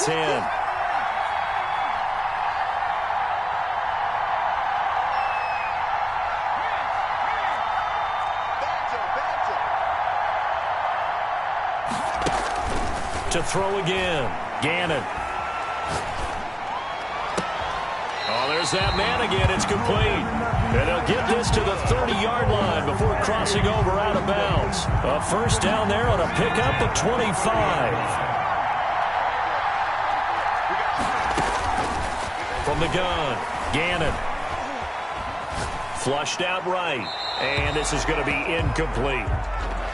10. To throw again. Gannon. Oh, there's that man again. It's complete. And he'll get this to the 30-yard line before crossing over out of bounds. A first down there on a pickup of 25. From the gun, Gannon. Flushed out right. And this is going to be incomplete.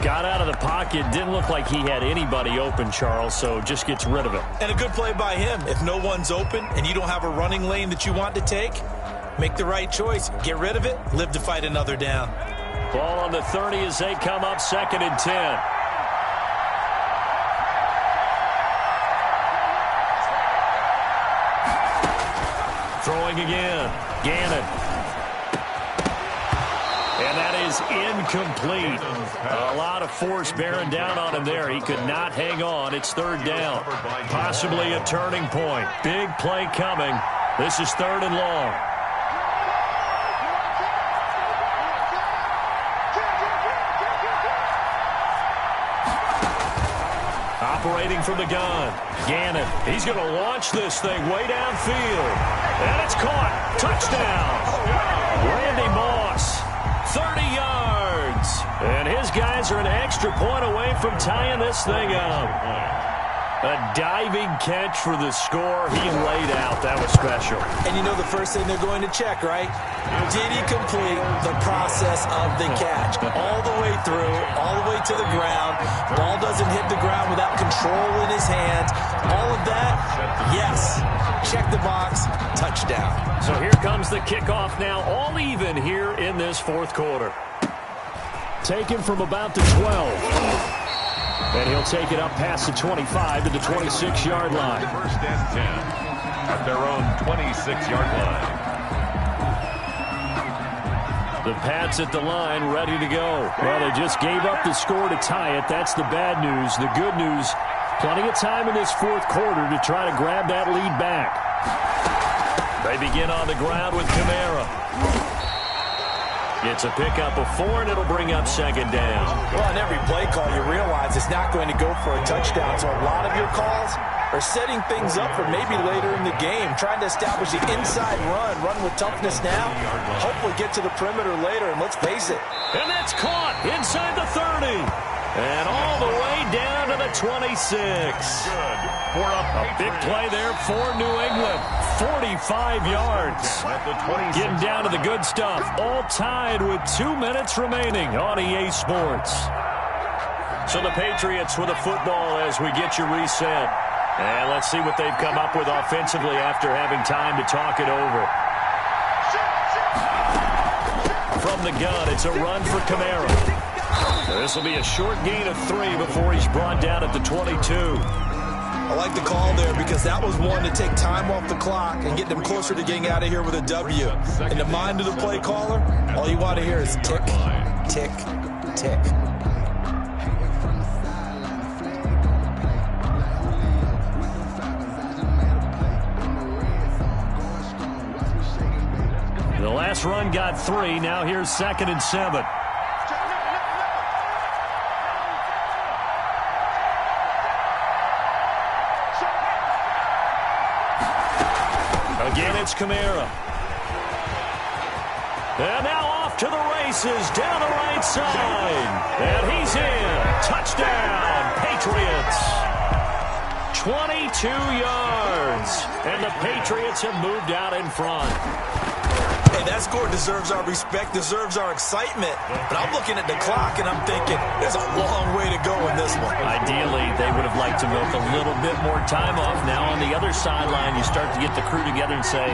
Got out of the pocket. Didn't look like he had anybody open, Charles, so just gets rid of it. And a good play by him. If no one's open and you don't have a running lane that you want to take, make the right choice. Get rid of it. Live to fight another down. Ball on the 30 as they come up 2nd and 10. Throwing again. Gannon. And that is incomplete. A lot of force bearing down on him there. He could not hang on. It's 3rd down. Possibly a turning point. Big play coming. This is 3rd and long. Operating from the gun. Gannon. He's going to launch this thing way downfield. And it's caught. Touchdown. Randy Moss. 30 yards. And his guys are an extra point away from tying this thing up. A diving catch for the score. He laid out. That was special. And you know the first thing they're going to check, right? Did he complete the process of the catch? All the way through, all the way to the ground. Ball doesn't hit the ground without control in his hands. All of that, yes. Check the box. Touchdown. So here comes the kickoff now, all even here in this 4th quarter. Taken from about the 12. And he'll take it up past the 25 to the 26-yard line. 1st and 10 at their own 26-yard line. The Pats at the line ready to go. Well, they just gave up the score to tie it. That's the bad news. The good news, plenty of time in this 4th quarter to try to grab that lead back. They begin on the ground with Kamara. It's a pickup of 4, and it'll bring up 2nd down. Well, on every play call, you realize it's not going to go for a touchdown. So a lot of your calls are setting things up for maybe later in the game, trying to establish the inside run with toughness now, hopefully get to the perimeter later, and let's face it. And that's caught inside the 30. And all the way down to the 26. A big play there for New England. 45 yards. Getting down to the good stuff. All tied with 2 minutes remaining on EA Sports. So the Patriots with a football as we get you reset. And let's see what they've come up with offensively after having time to talk it over. From the gun, it's a run for Kamara. This will be a short gain of 3 before he's brought down at the 22. I like the call there because that was one to take time off the clock and get them closer to getting out of here with a W. In the mind of the play caller, all you want to hear is tick, tick, tick. The last run got 3. Now here's 2nd and 7. Again, it's Kamara. And now off to the races down the right side. And he's in. Touchdown, Patriots. 22 yards. And the Patriots have moved out in front. Hey, that score deserves our respect, deserves our excitement. But I'm looking at the clock, and I'm thinking, there's a long way to go in this one. Ideally, they would have liked to milk a little bit more time off. Now on the other sideline, you start to get the crew together and say,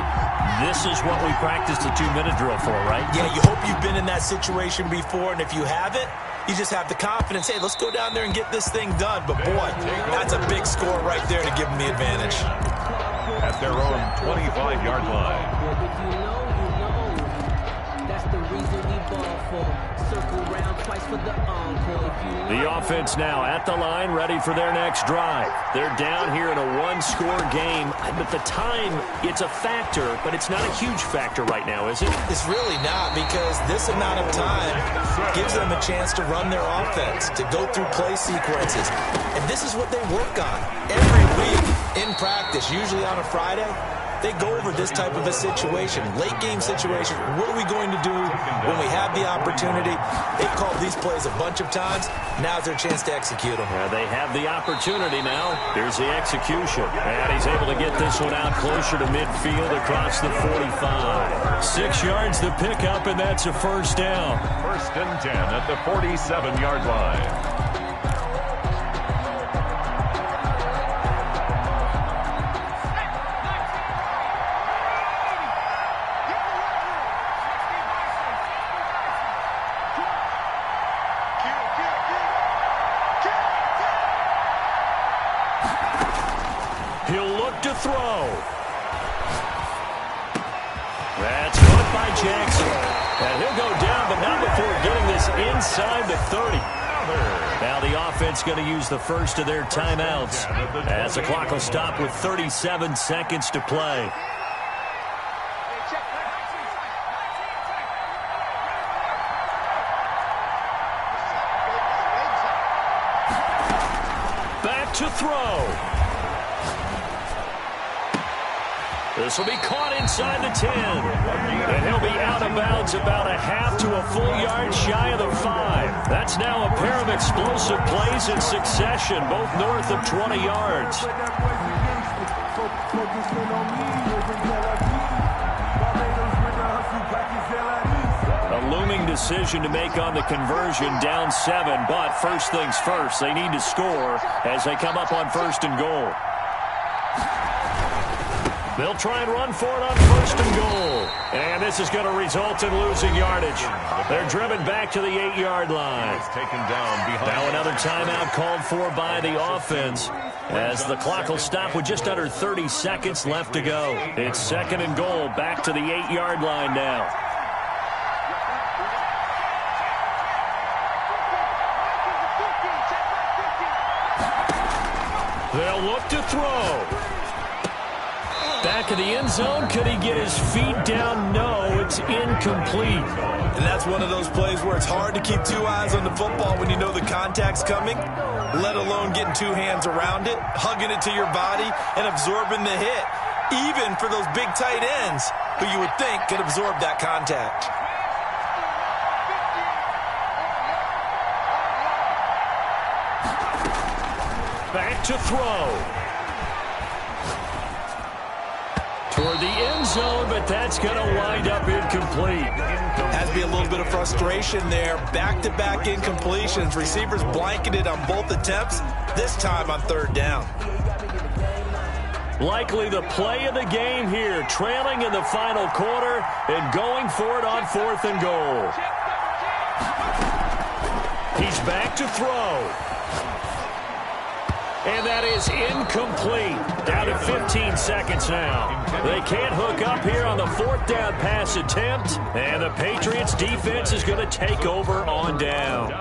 this is what we practiced a 2-minute drill for, right? Yeah, you hope you've been in that situation before, and if you haven't, you just have the confidence, hey, let's go down there and get this thing done. But, boy, that's a big score right there to give them the advantage. At their own 25-yard line. That's the reason we ball for. Circle round twice for the encore. The offense now at the line, ready for their next drive. They're down here in a one-score game. But the time, it's a factor, but it's not a huge factor right now, is it? It's really not, because this amount of time gives them a chance to run their offense, to go through play sequences. And this is what they work on every week in practice, usually on a Friday. They go over this type of a situation, late game situation. What are we going to do when we have the opportunity? They've called these plays a bunch of times. Now's their chance to execute them. They have the opportunity now. Here's the execution. And he's able to get this one out closer to midfield across the 45. 6 yards the pickup, and that's a first down. First and 10 at the 47-yard line. To throw. That's caught by Jackson. And he'll go down, but not before getting this inside the 30. Now the offense going to use the first of their timeouts as the clock will stop with 37 seconds to play. Back to throw. This will be caught inside the 10. And he'll be out of bounds about a half to a full yard shy of the 5. That's now a pair of explosive plays in succession, both north of 20 yards. A looming decision to make on the conversion, down 7. But first things first, they need to score as they come up on first and goal. They'll try and run for it on first and goal. And this is going to result in losing yardage. They're driven back to the 8-yard line. Now another timeout called for by the offense as the clock will stop with just under 30 seconds left to go. It's second and goal, back to the 8-yard line now. They'll look to throw. Back of the end zone. Could he get his feet down? No, it's incomplete. And that's one of those plays where it's hard to keep 2 eyes on the football when you know the contact's coming, let alone getting 2 hands around it, hugging it to your body, and absorbing the hit, even for those big tight ends who you would think could absorb that contact. Back to throw. Toward the end zone, but that's going to wind up incomplete. Has to be a little bit of frustration there. Back-to-back incompletions. Receivers blanketed on both attempts, this time on third down. Likely the play of the game here, trailing in the final quarter and going for it on fourth and goal. He's back to throw. And that is incomplete. Down to 15 seconds now. They can't hook up here on the fourth down pass attempt. And the Patriots defense is going to take over on down.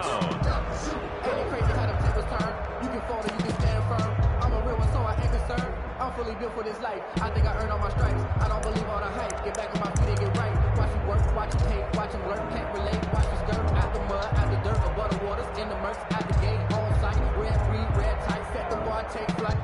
I'm fully built for this life. I think I earned all my stripes. I don't believe all the hype. Get back on my feet and get right. Watch me work, watch me take, watch him lurk. Can't relate, watch me skirt. Out the mud, out the dirt, above the waters, in the murks, out the gate, on sight. Red, free, red, tight, set the bar, take flight.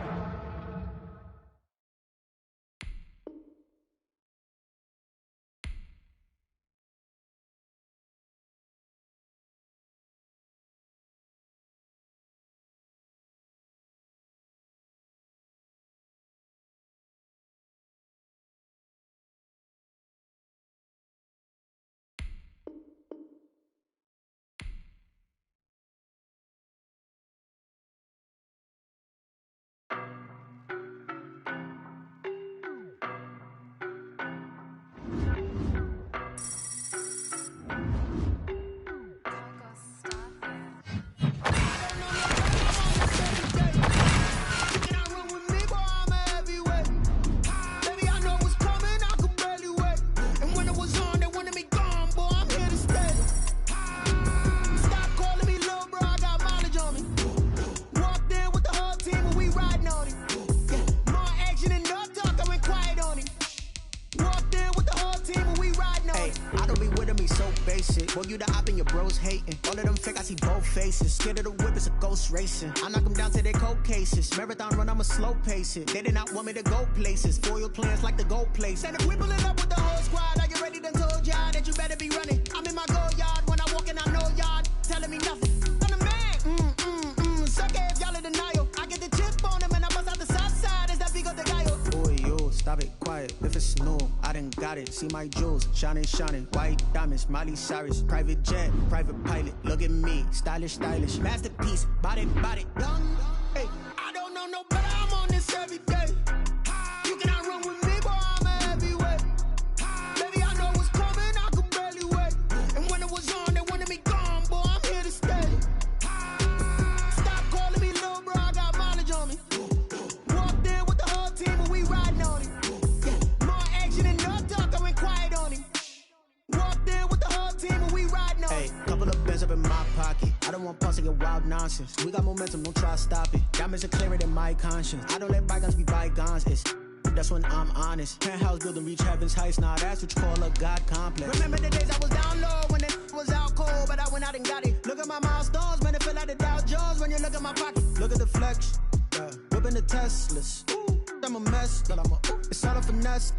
Boy, you the op and your bros hating. All of them fake, I see both faces. Scared of the whip, it's a ghost racing. I knock them down to their cold cases. Marathon run, I'ma slow pace it. They did not want me to go places. Foil plans like the gold place. And if we pulling up with the whole squad, I get ready to told y'all that you better be running. I'm in my go yard. When I walk in, I know y'all telling me nothing. I'm the man. Suck it if y'all in denial. I get the chip on them and I bust out the south side. Is that big of the guy? Boy, yo, stop it, quiet. If it's new, I done got it. See my jewels, shining. White diamonds, Miley Cyrus. Private jet, private pilot. Look at me, stylish. Masterpiece, body, young. Hey, I don't know no better. I'm on this every day. You cannot run with me, boy. I'm a heavyweight. Baby, I know what's coming. I could barely wait. And when it was on, they wanted me gone, boy. I'm here to stay. Stop calling me little bro. I got mileage on me. Walked in with the whole team, and we riding on it. More action and no talk. I went quiet on him. Walked in with the whole team and we riding on. Hey, couple of bands up in my pocket. I don't want pulse to get wild nonsense. We got momentum, don't try to stop it. Diamonds are clearer than my conscience. I don't let bygones be bygones. That's when I'm honest. Penthouse building, reach heaven's heights. Nah, that's what you call a God complex. Remember the days I was down low when it was out cold, but I went out and got it. Look at my milestones, man, it feel like the Dow Jones when you look at my pocket. Look at the flex, whipping the Teslas. I'm a mess, but it's all a finesse.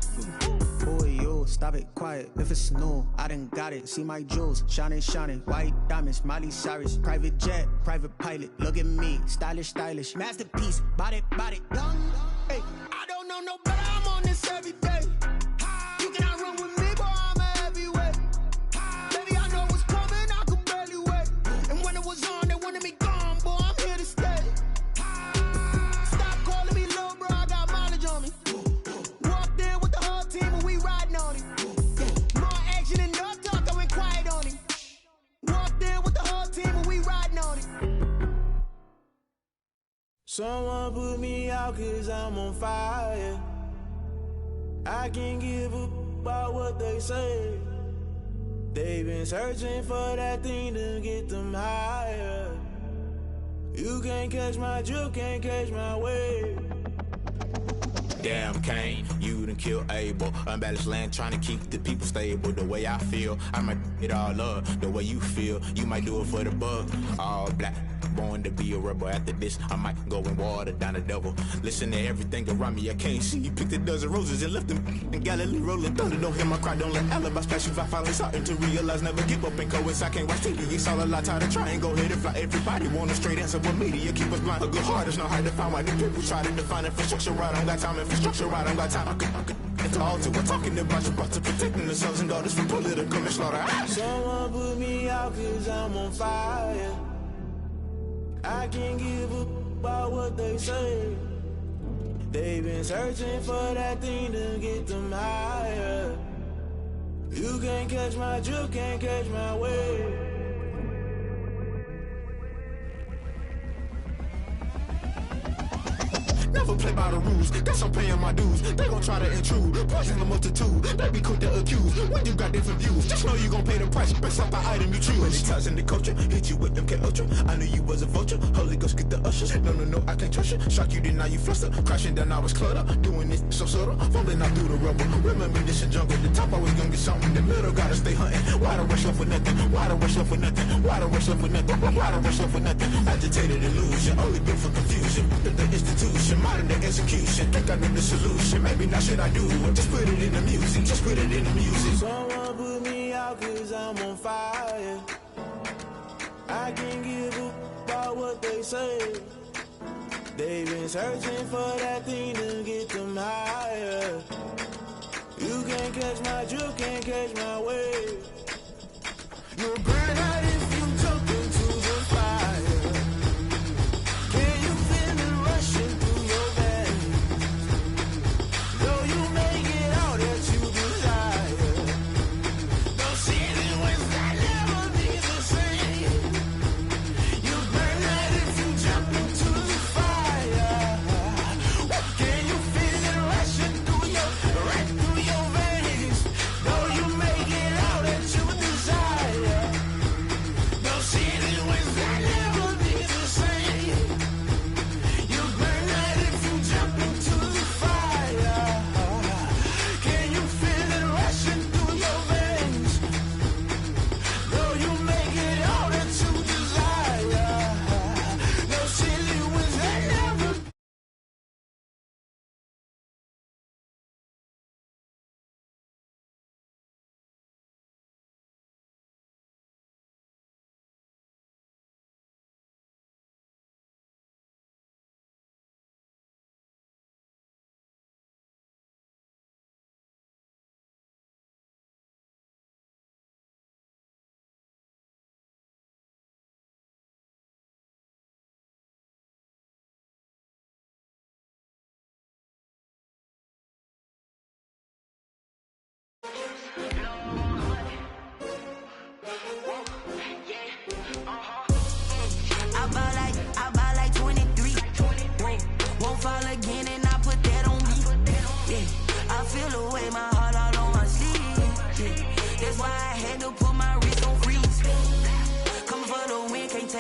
Boy, yo, stop it, quiet. If it's new, I done got it. See my jewels, shining. White diamonds, Miley Cyrus. Private jet, private pilot. Look at me, stylish. Masterpiece, body, young. Hey, I don't know no better. I'm on this every day. You cannot run with me, boy. I'm a heavyweight. Baby, I know what's coming. I could barely wait. And when it was on, they wanted me gone, boy. I'm here to stay. Stop calling me little bro. I got mileage on me. Walked in with the whole team and we riding on it. More action and no talk. I went quiet on him. Walked in with the whole team and we riding on it. Someone put me out cause I'm on fire. I can't give up about what they say. They've been searching for that thing to get them higher. You can't catch my drift, can't catch my wave. Damn, Kane, you done killed Abel. Unbalanced land, trying to keep the people stable. The way I feel, I might it all up. The way you feel, you might do it for the bug. All black, born to be a rebel. After this, I might go and water down the devil. Listen to everything around me, I can't see. You picked a dozen roses and left them in Galilee rolling thunder. Don't hear my cry, don't let alibis pass you. I finally starting to realize, never give up and coincide. Can't watch TV, it's all a lot. Tired of trying, go ahead and fly. Everybody want a straight answer, but media keep us blind. A good heart is not hard to find. Why the people try to define infrastructure right? I don't got time, infrastructure right, I don't got time. I could it's all to we're talking about you, about to protecting the sons and daughters from political and slaughter. Someone put me out cause I'm on fire. I can't give up about what they say. They've been searching for that thing to get them higher. You can't catch my drift, can't catch my wave. Never play by the rules, guess I'm paying my dues. They gon' try to intrude, poison the multitude. They be quick to accuse, when you got different views. Just know you gon' pay the price, based off the item you choose. Many times in the culture, hit you with them K Ultra. I knew you was a vulture, Holy Ghost get the ushers. No, I can't trust you. Shock you, then now you fluster. Crashing down, I was cluttered. Doing this so subtle, falling out through the rubble. Remember this in jungle, the top always gonna get something. The middle gotta stay hunting. Why the rush left for nothing? Why the rush left for nothing? Why the rush left for nothing? Why the rush left for nothing? Agitated illusion, only built for confusion. The institution, modern day execution. Think I know the solution. Maybe not should I do it? Just put it in the music. Just put it in the music. Someone put me out cause I'm on fire. I can't give up about what they say. They've been searching for that thing to get them higher. You can't catch my drift, can't catch my wave. You'll burn out if you jump into the fire. Can you feel it rushing through your veins? Though you may get all that you desire, don't see it when that never be the same. You burn out if you jump into the fire. Can you feel it rushing through your veins? Though you may get all that you desire.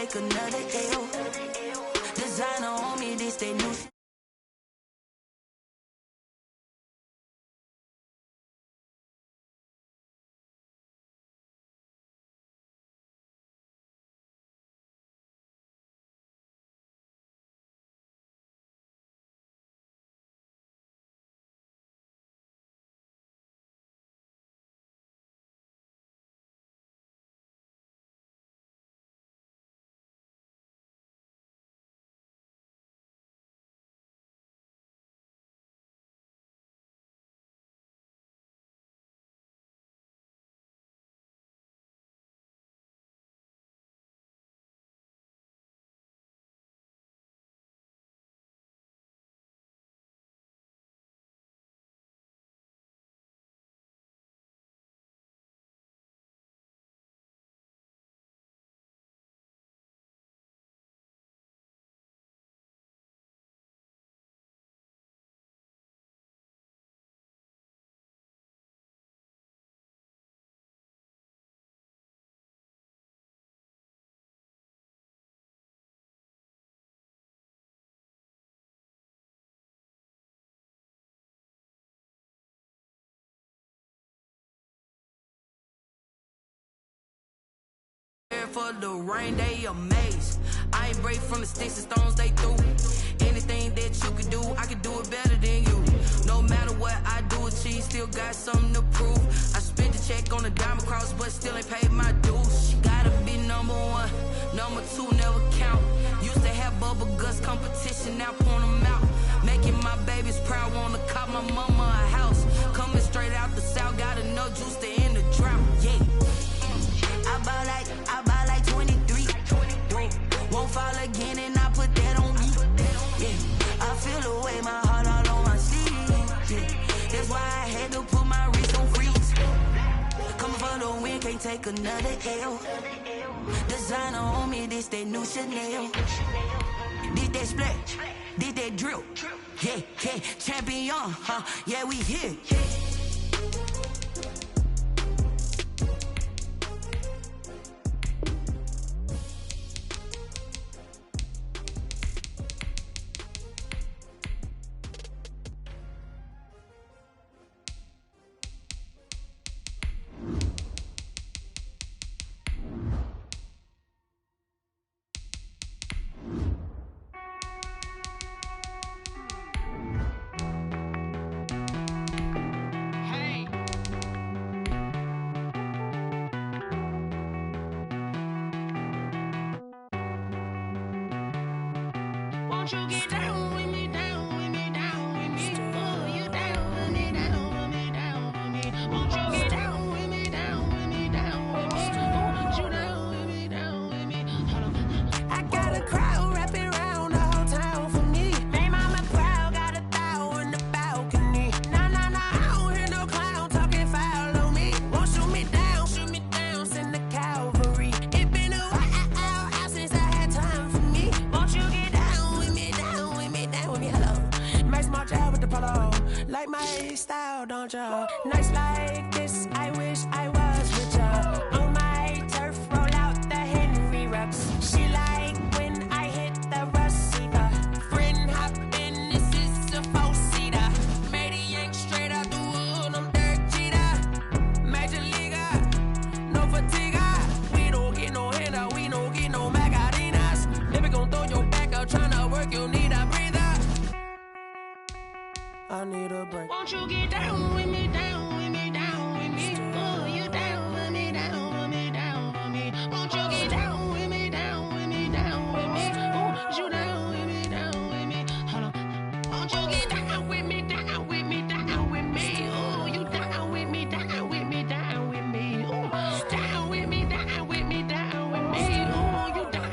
take another L. Designer on me, this they new. For the rain, they amazed. I ain't break from the sticks and stones they threw. Anything that you could do, I could do it better than you. No matter what I do, achieve, still got something to prove. I spent the check on the diamond cross, but still ain't paid my dues. She gotta be number one, number two never count. Used to have bubble guts competition, now point them out. Making my babies proud, wanna cop my mama a house. Coming straight out the south, got enough juice to end the drought. Yeah. I buy like 23. Won't fall again and I put that on me. Yeah, I feel the way, my heart all on my sleeve. Yeah, that's why I had to put my wrist on freeze. Coming for the win, can't take another L. Designer on me, this that new Chanel. This that splash, this that drill. Yeah, yeah, champion, huh? Yeah, we here. Won't you get down with me, down with me, down with me? Oh, you down with me, down with me, down with me. Won't you get down with me, down with me, down with me? Oh, you down with me, down with me? Hold on. I got a crowd wrapping around the whole town for me. Made mama proud, got a thou in the balcony. Nah, nah, nah, I don't hear no clown talking foul on me. Won't shoot me down, send the cavalry. It been a while since I had time for me. Won't you get down with me, down with me, down with me? Hello. Max March out with the polo. Like my style, don't ya? Nights like this, I wish I was with ya. On my turf, roll out the Henry rocks. She like when I hit the receiver. Friend hop in, this is a four-seater. Made a yank straight out the wood, I'm Derek Jeter. Major leaguer, no fatigue. We don't get no handout, we don't get no Macarinas. Never gon' throw your back out, tryna work, you need a breather. I need a break. Won't you get down with me, down with me, down with me? Oh, you down with me, down with me, down with me? Won't you get down with me, down with me, down with me? Oh, you down with me, down with me? Hold on. Won't you get down with me, down with me, down with me? Oh, you down with me, down with me, down with me? Oh, down with me, down with me, down with me? Oh, you down.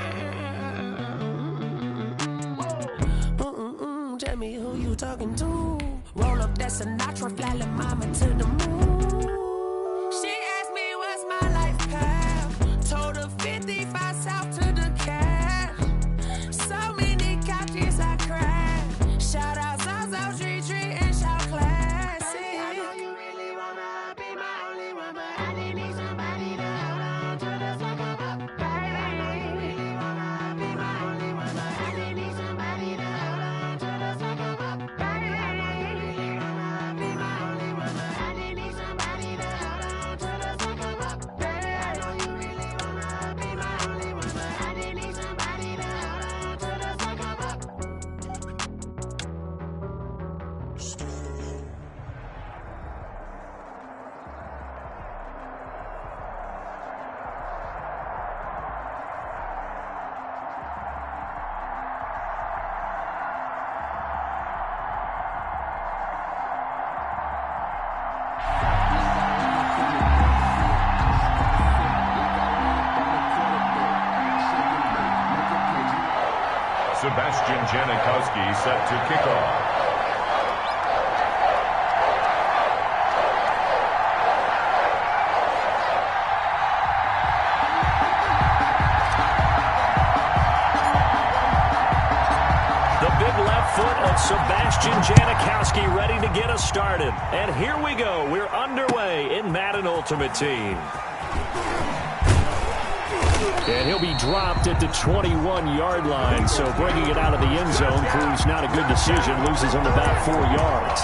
Tell me who you talking to. Roll up that Sinatra, fly la mama to the moon. She asked me what's my life path. Told her 55 south to the cab. So many couches I cried. Shout out South Street and shout classy. I know you really wanna be my only one, but I need somebody to hold on to the sucker, baby. I know you really wanna Sebastian Janikowski set to kick off. Foot of Sebastian Janikowski ready to get us started. And here we go. We're underway in Madden Ultimate Team. And he'll be dropped at the 21-yard line. So bringing it out of the end zone proves not a good decision. Loses him about 4 yards.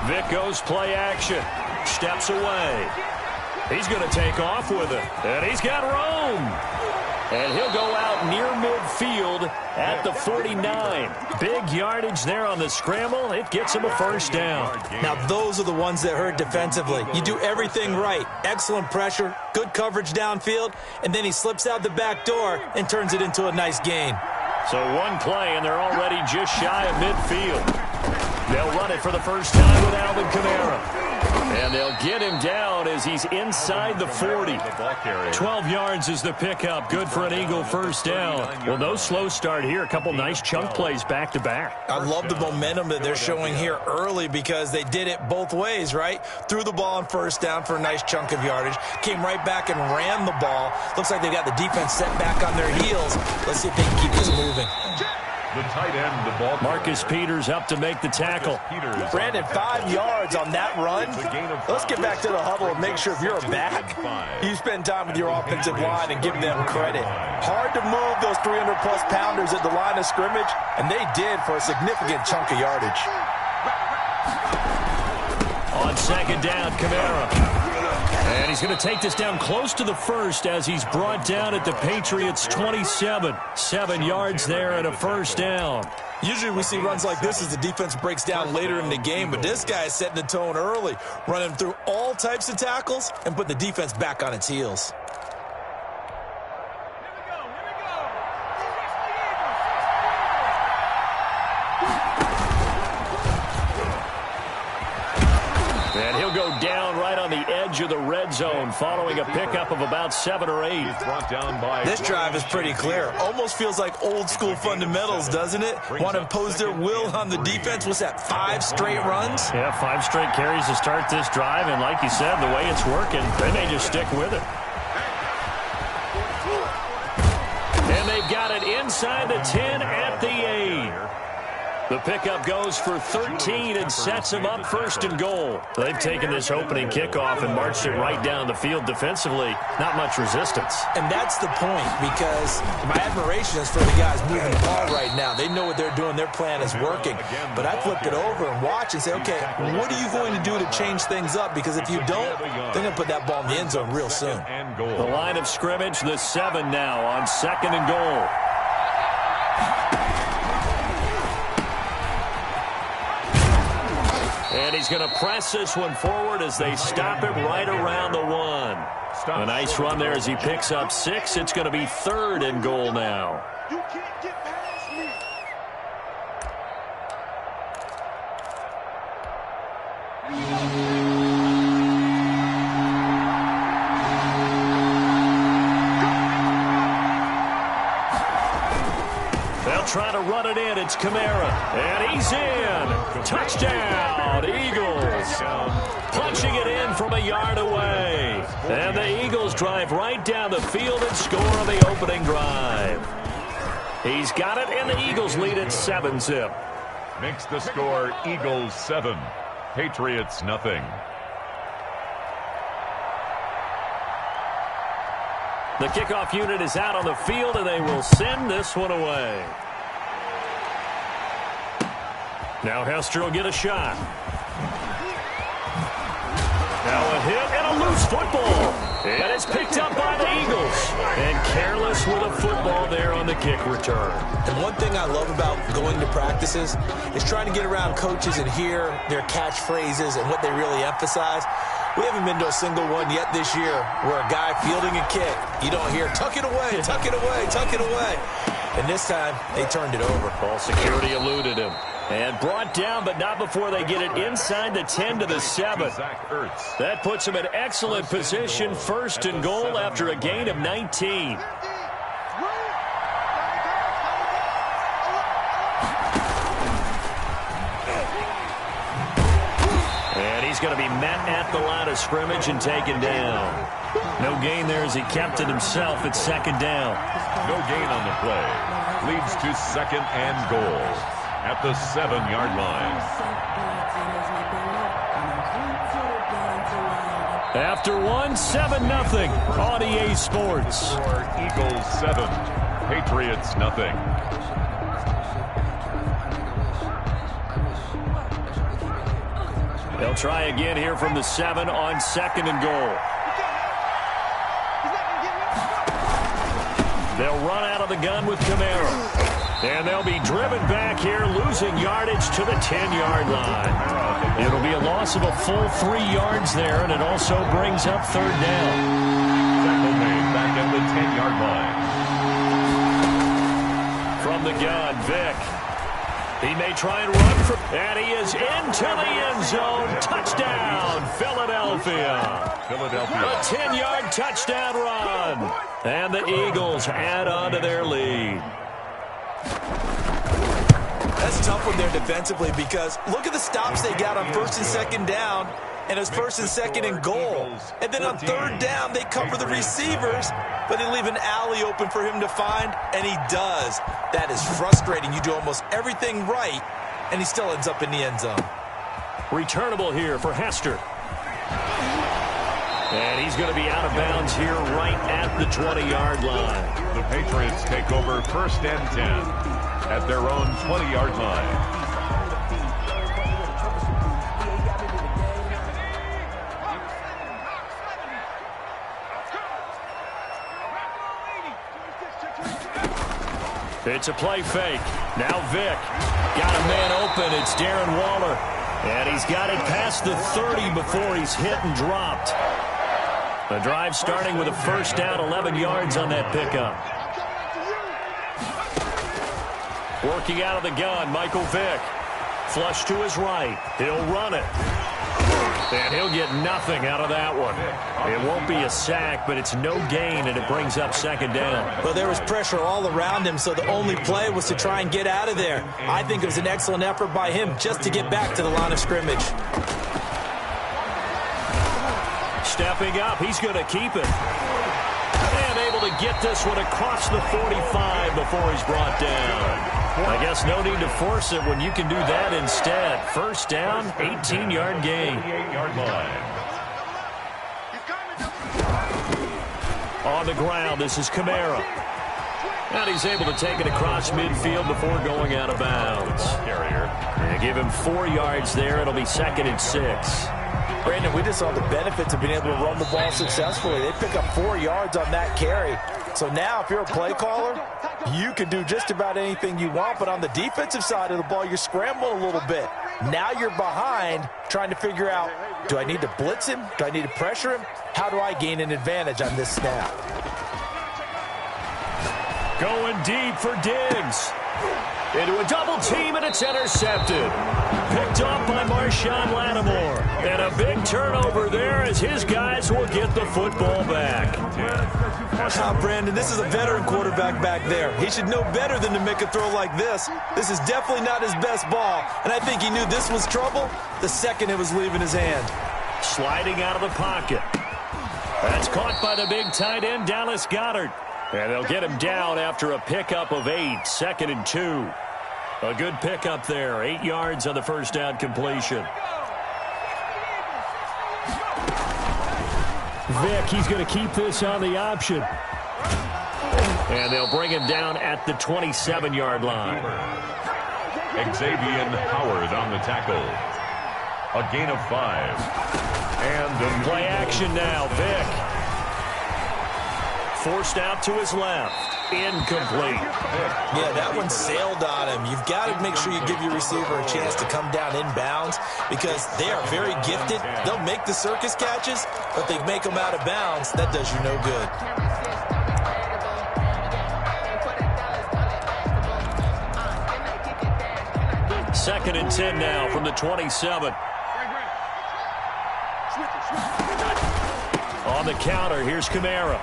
Vic goes play action. Steps away. He's going to take off with it. And he's got room. And he'll go out near midfield at the 49. Big yardage there on the scramble. It gets him a first down. Now, those are the ones that hurt defensively. You do everything right. Excellent pressure, good coverage downfield, and then he slips out the back door and turns it into a nice gain. So one play, and they're already just shy of midfield. They'll run it for the first time with Alvin Kamara. And they'll get him down as he's inside the 40. 12 yards is the pickup. Good for an Eagle first down. Well, no slow start here. A couple nice chunk plays back-to-back. I love the momentum that they're showing here early because they did it both ways, right? Threw the ball on first down for a nice chunk of yardage. Came right back and ran the ball. Looks like they got the defense set back on their heels. Let's see if they can keep this moving. The tight end, the ball. Marcus Peters up to make the tackle. Brandon, 5 yards on that run. Let's get back to the huddle and make sure if you're a back, you spend time with your offensive line and give them credit. Hard to move those 300-plus pounders at the line of scrimmage, and they did for a significant chunk of yardage. On second down, Kamara. And he's going to take this down close to the first as he's brought down at the Patriots' 27. 7 yards there and a first down. Usually we see runs like this as the defense breaks down later in the game, but this guy is setting the tone early, running through all types of tackles and put the defense back on its heels. And he'll go down right on the edge of the red zone following a pickup of about 7 or 8. This drive is pretty clear. Almost feels like old school fundamentals, doesn't it? Want to impose their will on the defense. What's that, 5 straight runs? Yeah, 5 straight carries to start this drive. And like you said, the way it's working, they may just stick with it. And they've got it inside the 10 at the 8. The pickup goes for 13 and sets him up first and goal. They've taken this opening kickoff and marched it right down the field defensively. Not much resistance. And that's the point, because my admiration is for the guys moving the ball right now. They know what they're doing. Their plan is working. But I flip it over and watch and say, okay, what are you going to do to change things up? Because if you don't, they're going to put that ball in the end zone real soon. The line of scrimmage, the 7 now on second and goal. And he's going to press this one forward as they stop him right around the 1. A nice run there as he picks up 6. It's going to be 3rd and goal now. You can't get past me. They'll try to run it in. It's Kamara. And he's in. Touchdown, Eagles. Punching it in from a yard away. And the Eagles drive right down the field and score on the opening drive. He's got it, and the Eagles lead at 7-zip. Makes the score Eagles 7, Patriots nothing. The kickoff unit is out on the field, and they will send this one away. Now Hester will get a shot. Now a hit and a loose football. And it's picked up by the Eagles. And careless with a football there on the kick return. And one thing I love about going to practices is trying to get around coaches and hear their catchphrases and what they really emphasize. We haven't been to a single one yet this year where a guy fielding a kick, you don't hear, tuck it away, tuck it away, tuck it away. And this time, they turned it over. Ball security eluded him. And brought down, but not before they get it inside the 10 to the 7. That puts him in excellent position, first and goal after a gain of 19. And he's going to be met at the line of scrimmage and taken down. No gain there as he kept it himself at second down. No gain on the play. Leads to second and goal at the 7-yard line. After one, 7-0 on EA Sports. Eagles 7, Patriots 0. They'll try again here from the 7 on second and goal. They'll run out of the gun with Camara. And they'll be driven back here, losing yardage to the 10-yard line. It'll be a loss of a full 3 yards there, and it also brings up third down. Back at the 10-yard line. From the gun, Vick. He may try and run for, and he is into the end zone. Touchdown, Philadelphia. A 10-yard touchdown run. And the Eagles add on to their lead. That's tough when they're defensively because look at the stops they got on first and second down, and it's first and second and goal. And then on third down, they cover the receivers, but they leave an alley open for him to find, and he does. That is frustrating. You do almost everything right, and he still ends up in the end zone. Returnable here for Hester. And he's going to be out of bounds here right at the 20-yard line. The Patriots take over first and 10 at their own 20-yard line. It's a play fake. Now Vick. Got a man open. It's Darren Waller. And he's got it past the 30 before he's hit and dropped. The drive starting with a first down, 11 yards on that pickup. Working out of the gun, Michael Vick. Flush to his right. He'll run it. And he'll get nothing out of that one. It won't be a sack, but it's no gain, and it brings up second down. Well, there was pressure all around him, so the only play was to try and get out of there. I think it was an excellent effort by him just to get back to the line of scrimmage. Stepping up, he's going to keep it. And able to get this one across the 45 before he's brought down. I guess no need to force it when you can do that instead. First down, 18-yard gain. 8-yard line. On the ground, this is Camara. And he's able to take it across midfield before going out of bounds. And give him 4 yards there. It'll be second and 6. Brandon, we just saw the benefits of being able to run the ball successfully. They pick up 4 yards on that carry. So now, if you're a play caller, you can do just about anything you want. But on the defensive side of the ball, you're scrambling a little bit. Now you're behind, trying to figure out, do I need to blitz him? Do I need to pressure him? How do I gain an advantage on this snap? Going deep for Diggs. Into a double team, and it's intercepted. Picked up by Marshawn Lattimore. And a big turnover there as his guys will get the football back. Brandon, this is a veteran quarterback back there. He should know better than to make a throw like this. This is definitely not his best ball. And I think he knew this was trouble the second it was leaving his hand. Sliding out of the pocket. That's caught by the big tight end, Dallas Goedert. And they'll get him down after a pickup of 8, second and 2. A good pickup there, 8 yards on the first down completion. Vick, he's going to keep this on the option. And they'll bring him down at the 27-yard line. Xavier Howard on the tackle. A gain of 5. And play action now. Vick. Forced out to his left. Incomplete. Yeah, that one sailed on him. You've got to make sure you give your receiver a chance to come down inbounds because they are very gifted. They'll make the circus catches, but they make them out of bounds. That does you no good. Second and 10 now from the 27. On the counter, here's Kamara.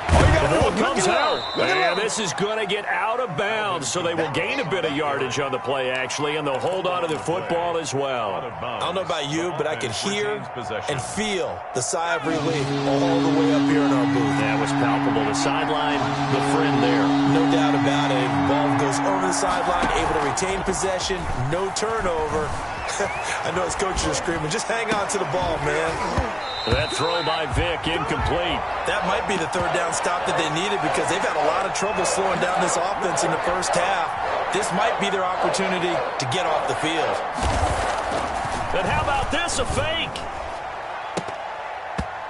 The ball comes out, and this is going to get out of bounds, so they will gain a bit of yardage on the play, actually, and they'll hold on to the football as well. I don't know about you, but I could hear and feel the sigh of relief all the way up here in our booth. That was palpable. The sideline, the friend there. No doubt about it. Ball goes over the sideline, able to retain possession, no turnover. I know his coaches are screaming, just hang on to the ball, man. That throw by Vick, incomplete. That might be the third down stop that they needed because they've had a lot of trouble slowing down this offense in the first half. This might be their opportunity to get off the field. And how about this, a fake?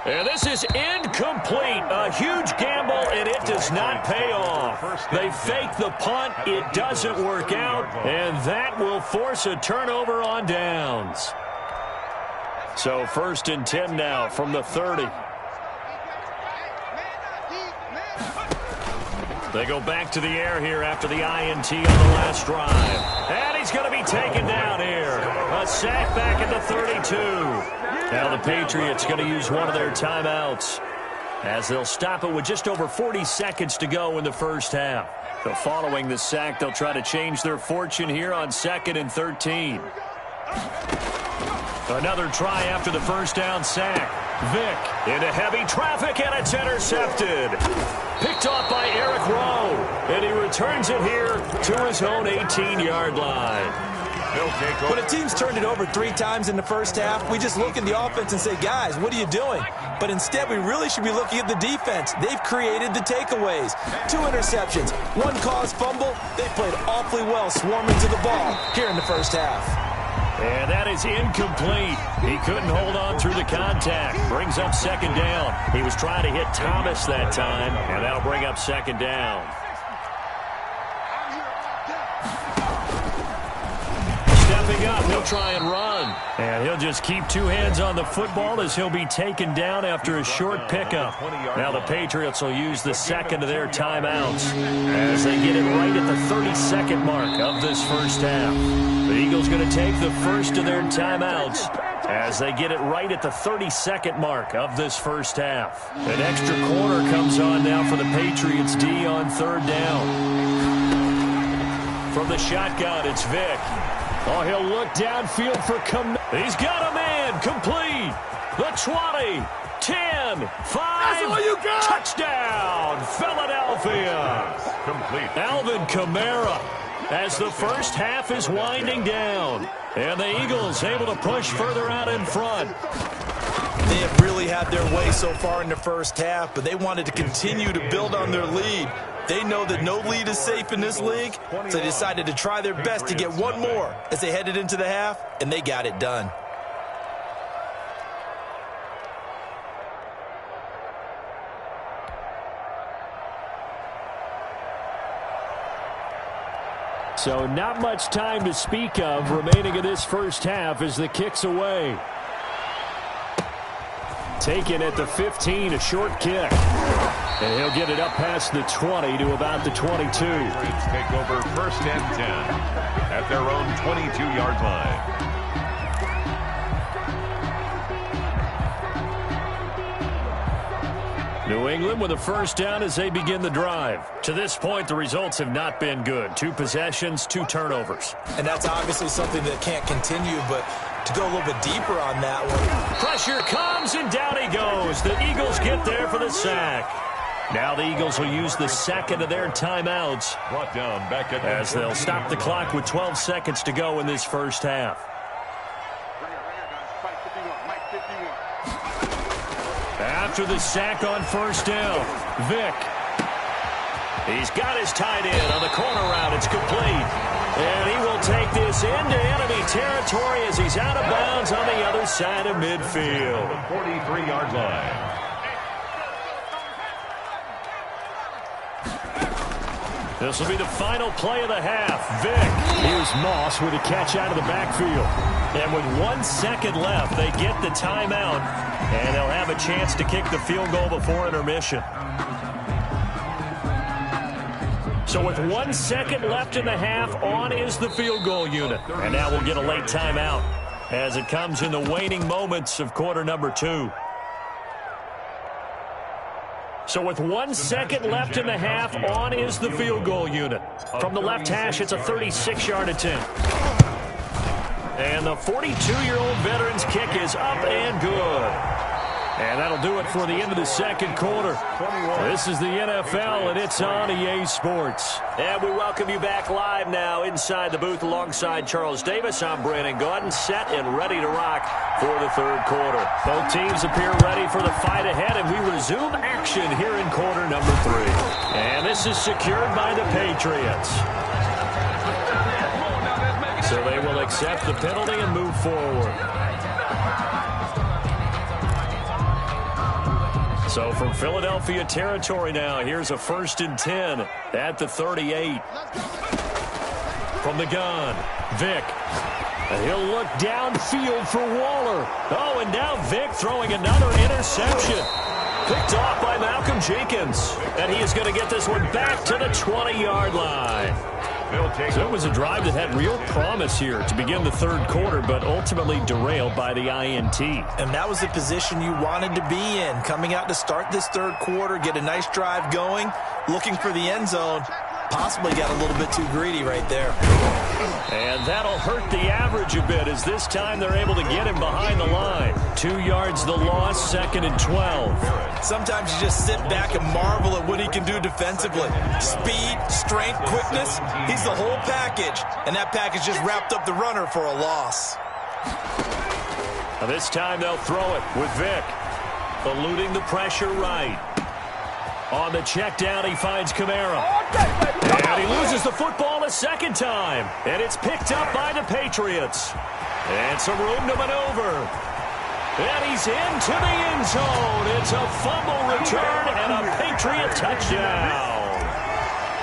And this is incomplete. A huge gamble, and it does not pay off. They fake the punt. It doesn't work out, and that will force a turnover on downs. So first and 10 now from the 30. They go back to the air here after the INT on the last drive. And he's going to be taken down here. A sack back at the 32. Now the Patriots going to use one of their timeouts as they'll stop it with just over 40 seconds to go in the first half. So following the sack, they'll try to change their fortune here on 2nd and 13. Another try after the first down sack. Vick into heavy traffic, and it's intercepted. Picked off by Eric Rowe, and he returns it here to his own 18-yard line. When a team's turned it over 3 times in the first half, we just look at the offense and say, guys, what are you doing? But instead, we really should be looking at the defense. They've created the takeaways. 2 interceptions, 1 caused fumble. They played awfully well swarming to the ball here in the first half. And that is incomplete. He couldn't hold on through the contact. Brings up 2nd down. He was trying to hit Thomas that time, and that'll bring up 2nd down. Stepping up, he'll try and run. And he'll just keep 2 hands on the football as he'll be taken down after a short pickup. Now the Patriots will use the second of their timeouts as they get it right at the 32nd mark of this first half. The Eagles going to take the first of their timeouts as they get it right at the 32nd mark of this first half. An extra quarter comes on now for the Patriots D on 3rd down. From the shotgun, it's Vick. Oh, he'll look downfield for He's got a man. Complete. The 20, 10, 5. That's all you got. Touchdown, Philadelphia. Complete. Alvin Kamara as the first half is winding down. And the Eagles able to push further out in front. They have really had their way so far in the first half, but they wanted to continue to build on their lead. They know that no lead is safe in this league, so they decided to try their best to get one more as they headed into the half, and they got it done. So not much time to speak of remaining in this first half as the kick's away. Taken at the 15, a short kick. And he'll get it up past the 20 to about the 22. Take over 1st and 10 at their own 22-yard line. New England with a first down as they begin the drive. To this point, the results have not been good. 2 possessions, 2 turnovers. And that's obviously something that can't continue, but to go a little bit deeper on that one. Pressure comes, and down he goes. The Eagles get there for the sack. Now the Eagles will use the second of their timeouts Brought down back at as they'll stop the clock with 12 seconds to go in this first half. After the sack on first down, Vick. He's got his tight end on the corner route. It's complete. And he will take this into enemy territory as he's out of bounds on the other side of midfield. The 43-yard line. This will be the final play of the half. Vick. Here's Moss with a catch out of the backfield. And with 1 second left, they get the timeout. And they'll have a chance to kick the field goal before intermission. So with 1 second left in the half, on is the field goal unit. And now we'll get a late timeout as it comes in the waning moments of quarter number 2. So with 1 second left in the half, on is the field goal unit. From the left hash, it's a 36-yard attempt. And the 42-year-old veteran's kick is up and good. And that'll do it for the end of the second quarter. This is the NFL, and it's on EA Sports. And we welcome you back live now inside the booth alongside Charles Davis. I'm Brandon Gaudin, set and ready to rock for the third quarter. Both teams appear ready for the fight ahead, and we resume action here in quarter number 3. And this is secured by the Patriots. So they will accept the penalty and move forward. So from Philadelphia territory now, here's a 1st and 10 at the 38. From the gun, Vick. And he'll look downfield for Waller. Oh, and now Vick throwing another interception. Picked off by Malcolm Jenkins. And he is going to get this one back to the 20-yard line. So it was a drive that had real promise here to begin the third quarter, but ultimately derailed by the INT. And that was the position you wanted to be in, coming out to start this third quarter, get a nice drive going, looking for the end zone. Possibly got a little bit too greedy right there. And that'll hurt the average a bit, as this time they're able to get him behind the line. 2 yards the loss, 2nd and 12. Sometimes you just sit back and marvel at what he can do defensively. Speed, strength, quickness, he's the whole package. And that package just wrapped up the runner for a loss. Now this time they'll throw it with Vick. Eluding the pressure right. On the check down, he finds Kamara. And he loses the football a second time. And it's picked up by the Patriots. And some room to maneuver. And he's into the end zone. It's a fumble return and a Patriot touchdown.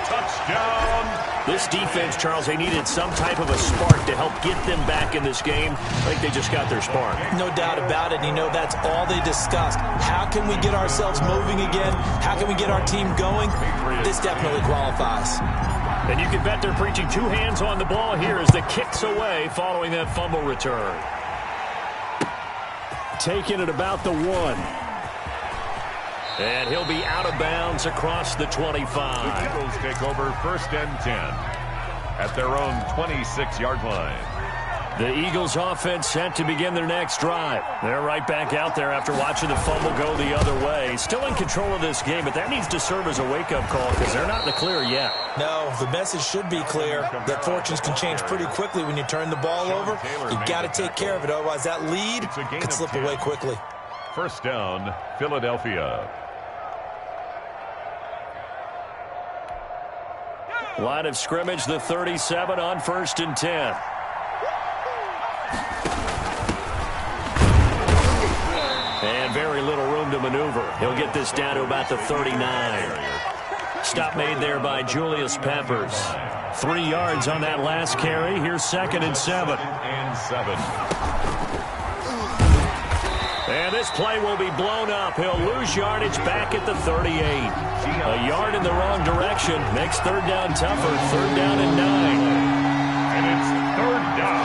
Touchdown. This defense, Charles, they needed some type of a spark to help get them back in this game. I think they just got their spark. No doubt about it. You know, that's all they discussed. How can we get ourselves moving again? How can we get our team going? This definitely qualifies. And you can bet they're preaching 2 hands on the ball here as the kick's away following that fumble return. Taking it about the 1. And he'll be out of bounds across the 25. The Eagles take over 1st and 10 at their own 26-yard line. The Eagles offense set to begin their next drive. They're right back out there after watching the fumble go the other way. Still in control of this game, but that needs to serve as a wake-up call because they're not in the clear yet. No, the message should be clear that fortunes can change pretty quickly when you turn the ball over. You've got to take care of it, otherwise that lead could slip away quickly. 1st down, Philadelphia. Line of scrimmage, the 37 on 1st and 10. And very little room to maneuver. He'll get this down to about the 39. Stop made there by Julius Peppers. 3 yards on that last carry. Here's 2nd and 7. And this play will be blown up. He'll lose yardage back at the 38. A yard in the wrong direction makes 3rd down tougher. 3rd down and 9. And it's 3rd down.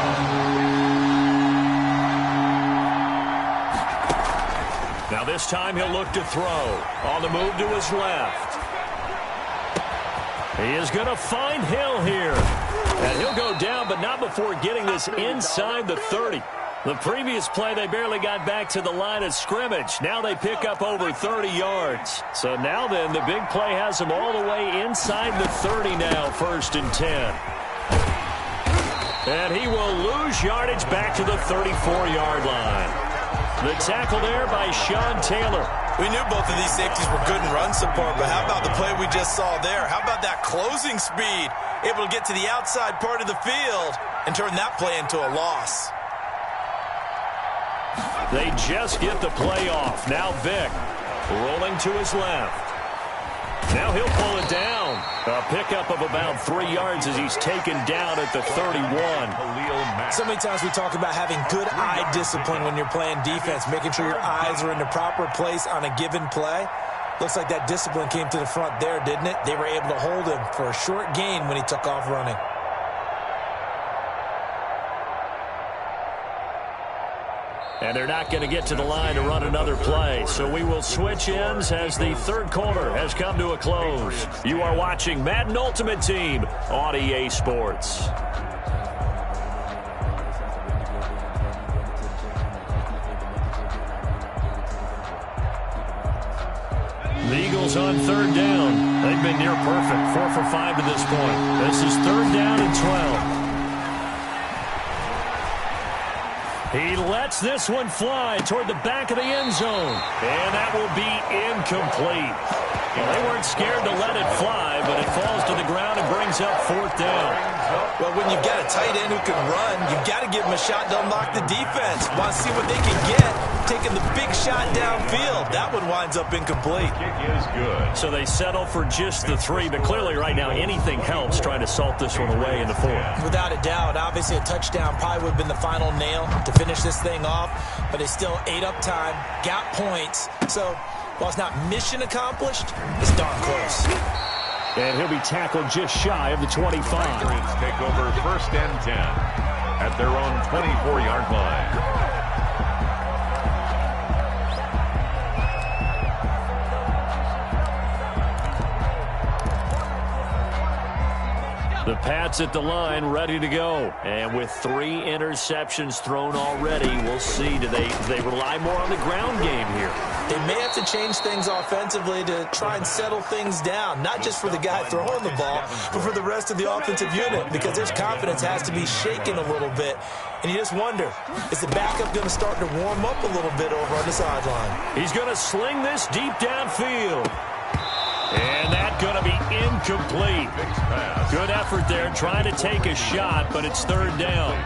Now this time he'll look to throw. On the move to his left. He is going to find Hill here. And he'll go down, but not before getting this inside the 30. The previous play, they barely got back to the line of scrimmage. Now they pick up over 30 yards. So now then, the big play has them all the way inside the 30 now, 1st and 10. And he will lose yardage back to the 34-yard line. The tackle there by Sean Taylor. We knew both of these safeties were good in run support, but how about the play we just saw there? How about that closing speed? able to get to the outside part of the field and turn that play into a loss. They just get the play off. Now Vic rolling to his left. Now he'll pull it down. A pickup of about 3 yards as he's taken down at the 31. So many times we talk about having good eye discipline when you're playing defense, making sure your eyes are in the proper place on a given play. Looks like that discipline came to the front there, didn't it? They were able to hold him for a short gain when he took off running. And they're not going to get to the line to run another play. So we will switch ends as the third quarter has come to a close. You are watching Madden Ultimate Team on EA Sports. The Eagles on third down. They've been near perfect. 4 for 5 to this point. This is third down and 12. He lets this one fly toward the back of the end zone. And that will be incomplete. Well, they weren't scared to let it fly, but it falls to the ground and brings up fourth down. Well, when you've got a tight end who can run, you've got to give him a shot to unlock the defense. Want to see what they can get, taking the big shot downfield. That one winds up incomplete. Kick is good. So they settle for just the 3, but clearly right now anything helps trying to salt this one away in the 4th. Without a doubt, obviously a touchdown probably would have been the final nail to finish this thing off, but they still ate up time, got points. So while it's not mission accomplished, it's darn close. And he'll be tackled just shy of the 25. Patriots take over 1st and 10 at their own 24-yard line. The Pats at the line, ready to go. And with 3 interceptions thrown already, we'll see. Do they rely more on the ground game here? They may have to change things offensively to try and settle things down, not just for the guy throwing the ball, but for the rest of the offensive unit, because their confidence has to be shaken a little bit. And you just wonder, is the backup going to start to warm up a little bit over on the sideline? He's going to sling this deep downfield. And that's going to be incomplete. Good effort there trying to take a shot, but it's third down.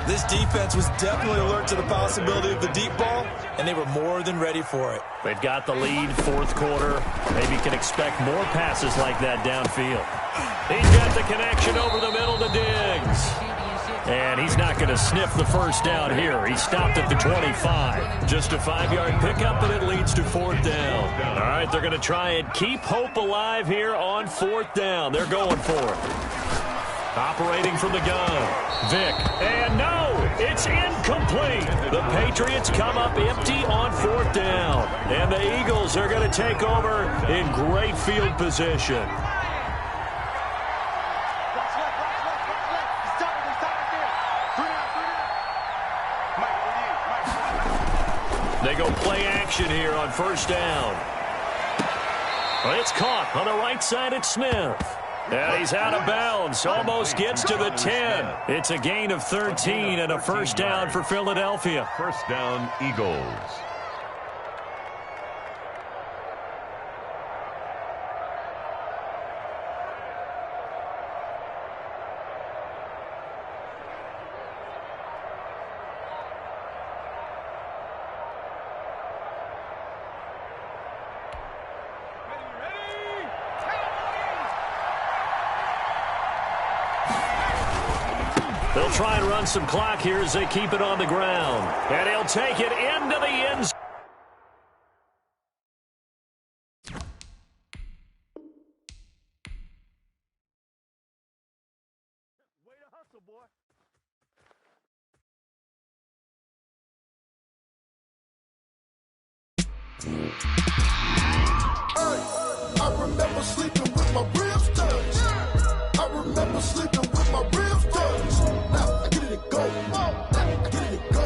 This defense was definitely alert to the possibility of the deep ball, and they were more than ready for it. They've got the lead, 4th quarter. Maybe can expect more passes like that downfield. He's got the connection over the middle to Diggs. And he's not going to sniff the first down here. He stopped at the 25. Just a 5-yard pickup, and it leads to 4th down. All right, they're going to try and keep hope alive here on 4th down. They're going for it. Operating from the gun. Vic. And no, it's incomplete. The Patriots come up empty on 4th down. And the Eagles are going to take over in great field position. They go play action here on 1st down. Well, it's caught on the right side at Smith. And he's out of bounds. Almost gets to the 10. It's a gain of 13 and a 1st down for Philadelphia. 1st down, Eagles. They'll try and run some clock here as they keep it on the ground. And he'll take it into the end zone. Way to hustle, boy. I remember sleeping with my ribs touched. I remember sleeping with my ribs touched. Now I get it and go. Now I get it and go.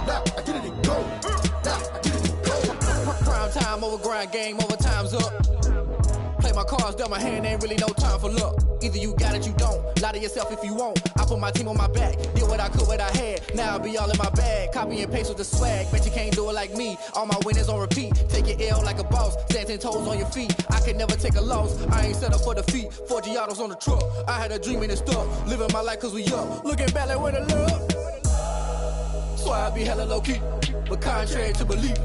Now I get it and go. Now I get it and go. Prime time over over, grind game over, time's up. Play my cards, dealt my hand, ain't really no time for luck. Either you got it, you don't. Lie to yourself if you won't. I put my team on my back, did what I could, what I had. Now I'll be all in my bag, copy and paste with the swag. Bet you can't do it like me. All my winners on repeat. Take your L like a boss, stand 10 toes on your feet. I can never take a loss. I ain't set up for defeat. 4 Giottos on the truck. I had a dream and it stuck. Living my life cause we up. Looking back like where the love. So I be hella low key, but contrary to belief,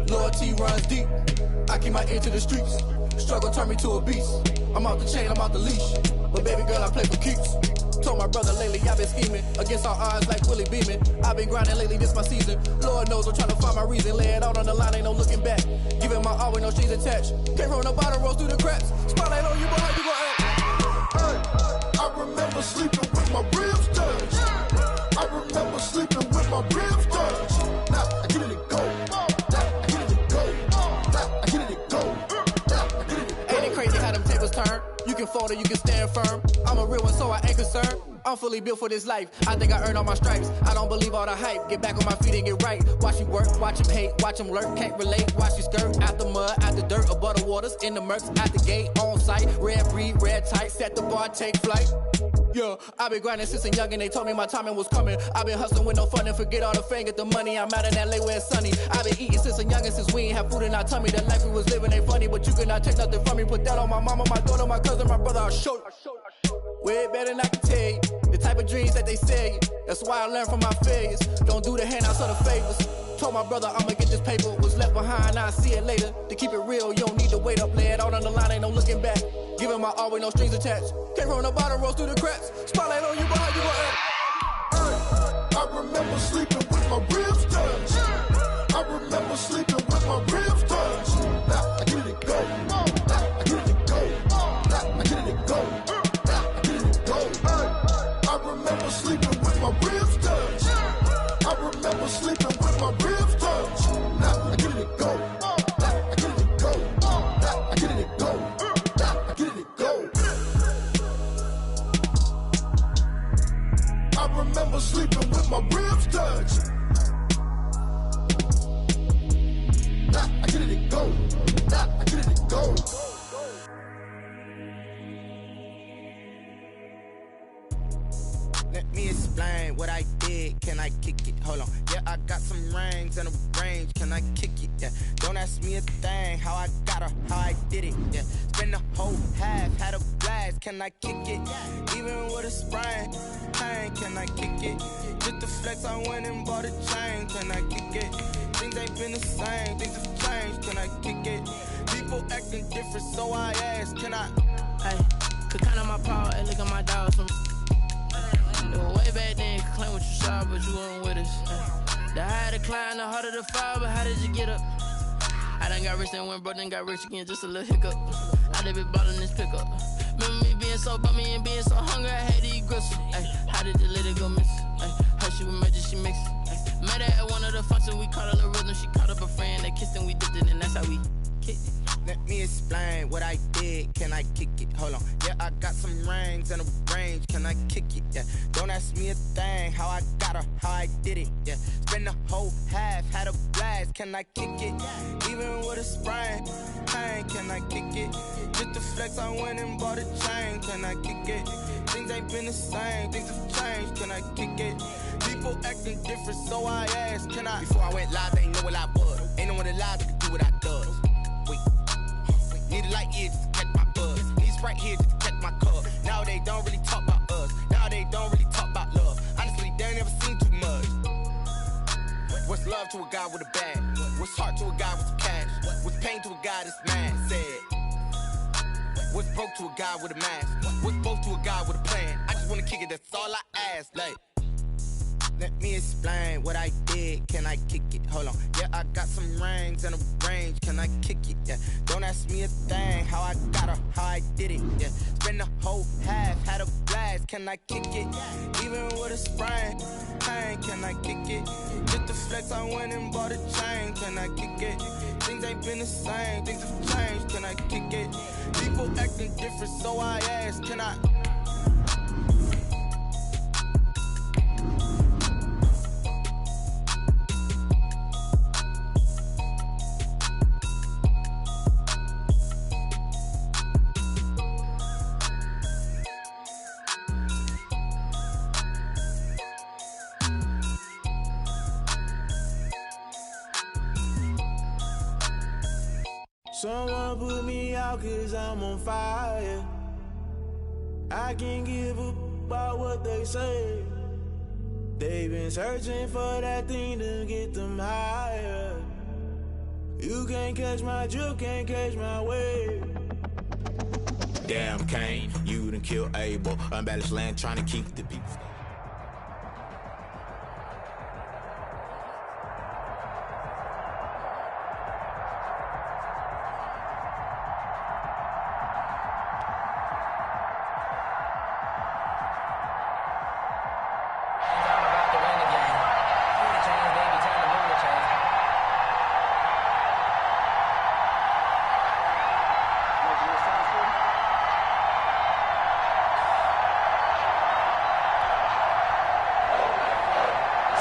loyalty runs deep. I keep my ear to the streets. Struggle turned me to a beast. I'm out the chain, I'm out the leash. But baby girl, I play for keeps. Told my brother lately, I've been scheming against all odds like Willie Beeman. I've been grinding lately, this my season. Lord knows I'm trying to find my reason. Lay it out on the line, ain't no looking back. Giving my all with no strings attached. Came from the bottom, rose through the cracks. Spotlight on you, boy, how you gon' act? I remember sleeping with my ribs touched. I remember sleeping with my ribs touched. Now I get it to go. Now I get it to go. Now I get it to go. Now I get it to go. Ain't it crazy how them tables turn? You can fold or you can stand firm. I'm a real one, so I ain't concerned. I'm fully built for this life. I think I earned all my stripes. I don't believe all the hype. Get back on my feet and get right. Watch you work, watch him hate, watch him lurk. Can't relate, watch you skirt. Out the mud, out the dirt, above the waters, in the murks, out the gate, on site. Red breed, red tight, set the bar, take flight. Yeah, I been grinding since a young and they told me my timing was coming. I been hustling with no fun and forget all the fame, get the money. I'm out in LA where it's sunny. I been eating since a young and since we ain't have food in our tummy. The life we was living ain't funny, but you cannot take nothing from me. Put that on my mama, my daughter, my cousin, my brother, I'll show you. Way better than I can tell you. The type of dreams that they sell you. That's why I learned from my failures. Don't do the handouts or the favors. Told my brother I'ma get this paper. Was left behind, I'll see it later. To keep it real, you don't need to wait up. Lay it out on the line, ain't no looking back. Giving my all with no strings attached. Came from the bottom, rose through the cracks. Spotlight on you, boy, how you gon' act? I remember sleeping with my ribs touched. I remember sleeping with my ribs touched. Now I get it to go. Now I get it to go. Now I get it to go. Now I get it to go. I remember sleeping with my ribs touched. I remember sleeping with my ribs touched. Now I get it to go. Now I get it to go. Now I get it to go. Now I get it to go. I remember sleeping with my ribs touched. Now I get it to go. Now I get it to go. Let me explain what I did. Can I kick it? Hold on. Yeah, I got some rings and a range. Can I kick it? Yeah. Don't ask me a thing. How I got her, how I did it. Yeah. Spend the whole half, had a blast. Can I kick it? Even with a sprain, pain. Can I kick it? Just the flex, I went and bought a chain. Can I kick it? Things ain't been the same. Things have changed. Can I kick it? People acting different, so I ask. Can I? Hey, could count on my power and look at my dogs from. Way back then, you could claim what you saw, but you weren't with us. The higher the climb, the harder the fall, but how did you get up? I done got rich, then went broke, then got rich again, just a little hiccup. I done been ballin' this pickup. Remember me being so bummy and being so hungry, I had to eat gristle. Ay, how did you let it go miss? Ay, how she was magic, she mixed. Met her at one of the functions, we caught a little rhythm, she caught up a friend, they kissed and we dipped it, and that's how we kicked it. Let me explain what I did. Can I kick it? Hold on. Yeah, I got some rings and a range. Can I kick it? Yeah. Don't ask me a thing. How I got her, how I did it. Yeah. Spend the whole half, had a blast. Can I kick it? Even with a sprain, pain. Can I kick it? Just the flex, I went and bought a chain. Can I kick it? Things ain't been the same. Things have changed. Can I kick it? People acting different, so I asked. Can I? Before I went live, they ain't know what I was. Ain't no one alive that could do what I does. Wait. Need a light year just to catch my buzz. Need Sprite here just to catch my cup. Now they don't really talk about us. Now they don't really talk about love. Honestly, they ain't never seen too much. What's love to a guy with a bag? What's heart to a guy with some cash? What's pain to a guy that's mad? Said. What's broke to a guy with a mask? What's both to a guy with a plan? I just wanna kick it, that's all I ask. Like. Let me explain what I did. Can I kick it? Hold on. Yeah, I got some rings and a range. Can I kick it? Yeah. Don't ask me a thing. How I got her, how I did it. Yeah. Spend the whole half, had a blast. Can I kick it? Even with a sprain, pain. Can I kick it? Just the flex, I went and bought a chain. Can I kick it? Things ain't been the same. Things have changed. Can I kick it? People acting different, so I ask. Can I? Someone put me out 'cause I'm on fire. I can't give up about what they say. They've been searching for that thing to get them higher. You can't catch my drift, can't catch my wave. Damn, Kane, you done killed Abel. Unbalanced land trying to keep the people.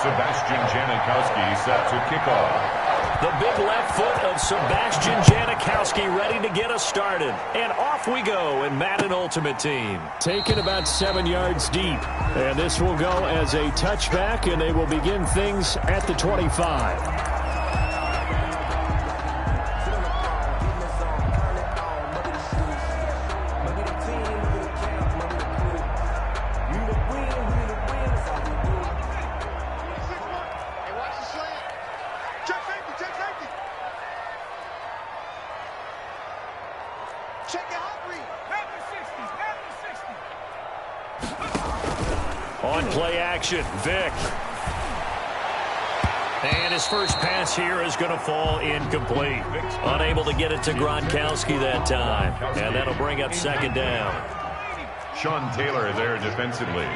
Sebastian Janikowski set to kick off. The big left foot of Sebastian Janikowski ready to get us started. And off we go in Madden Ultimate Team. Taken about 7 yards deep. And this will go as a touchback, and they will begin things at the 25. On play action, Vic. And his first pass here is going to fall incomplete. Unable to get it to Gronkowski that time. And that'll bring up second down. Sean Taylor there defensively.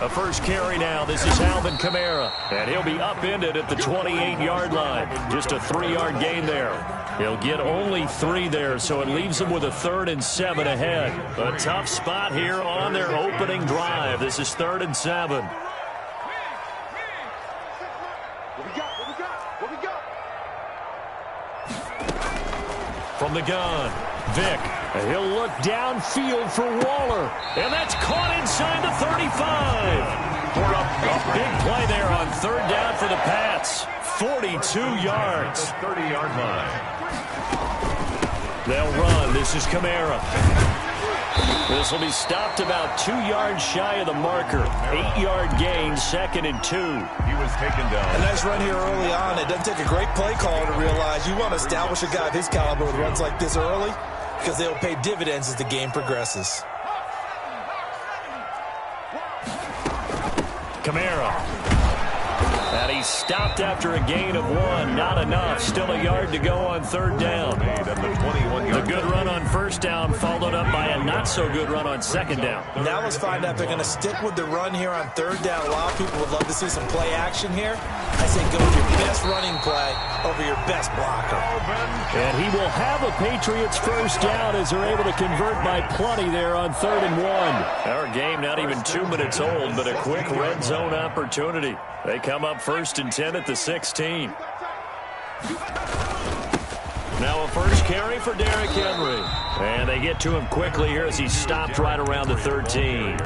A first carry now. This is Alvin Kamara. And he'll be upended at the 28-yard line. Just a 3-yard gain there. He'll get only 3 there, so it leaves them with a 3rd and 7 ahead. A tough spot here on their opening drive. This is 3rd and 7. From the gun, Vic. He'll look downfield for Waller. And that's caught inside the 35. A big play there on 3rd down for the Pats. 42 yards. 30-yard line. They'll run. This is Kamara. This will be stopped about 2 yards shy of the marker. 8-yard gain, 2nd and 2. He was taken down. A nice run here early on. It doesn't take a great play caller to realize you want to establish a guy of his caliber with runs like this early because they'll pay dividends as the game progresses. Kamara. And he's stopped after a gain of 1. Not enough. Still a yard to go on 3rd down. The good run on 1st down followed up by a not-so-good run on 2nd down. Now let's find out if they're going to stick with the run here on 3rd down. A lot of people would love to see some play action here. I say go with your best running play over your best blocker. And he will have a Patriots 1st down as they're able to convert by plenty there on 3rd and 1. Our game not even 2 minutes old, but a quick red zone opportunity. They come up 1st and 10 at the 16. Now a first carry for Derrick Henry. And they get to him quickly here as he's stopped right around the 13.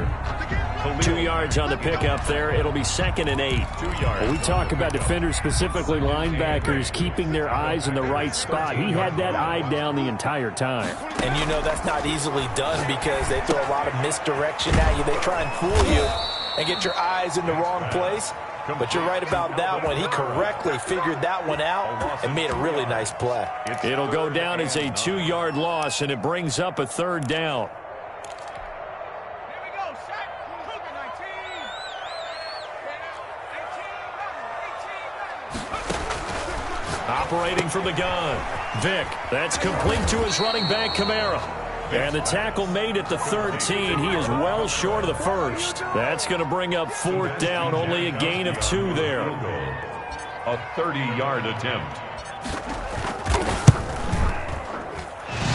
2 yards on the pickup there. It'll be 2nd and 8. 2 yards. When we talk about defenders, specifically linebackers, keeping their eyes in the right spot. He had that eye down the entire time. And you know that's not easily done because they throw a lot of misdirection at you. They try and fool you and get your eyes in the wrong place. But you're right about that one. He correctly figured that one out and made a really nice play. It'll go down as a 2-yard loss, and it brings up a 3rd down. Operating from the gun, Vic. That's complete to his running back, Kamara. And the tackle made at the 13. He is well short of the 1st. That's going to bring up 4th down. Only a gain of 2 there. A 30-yard attempt.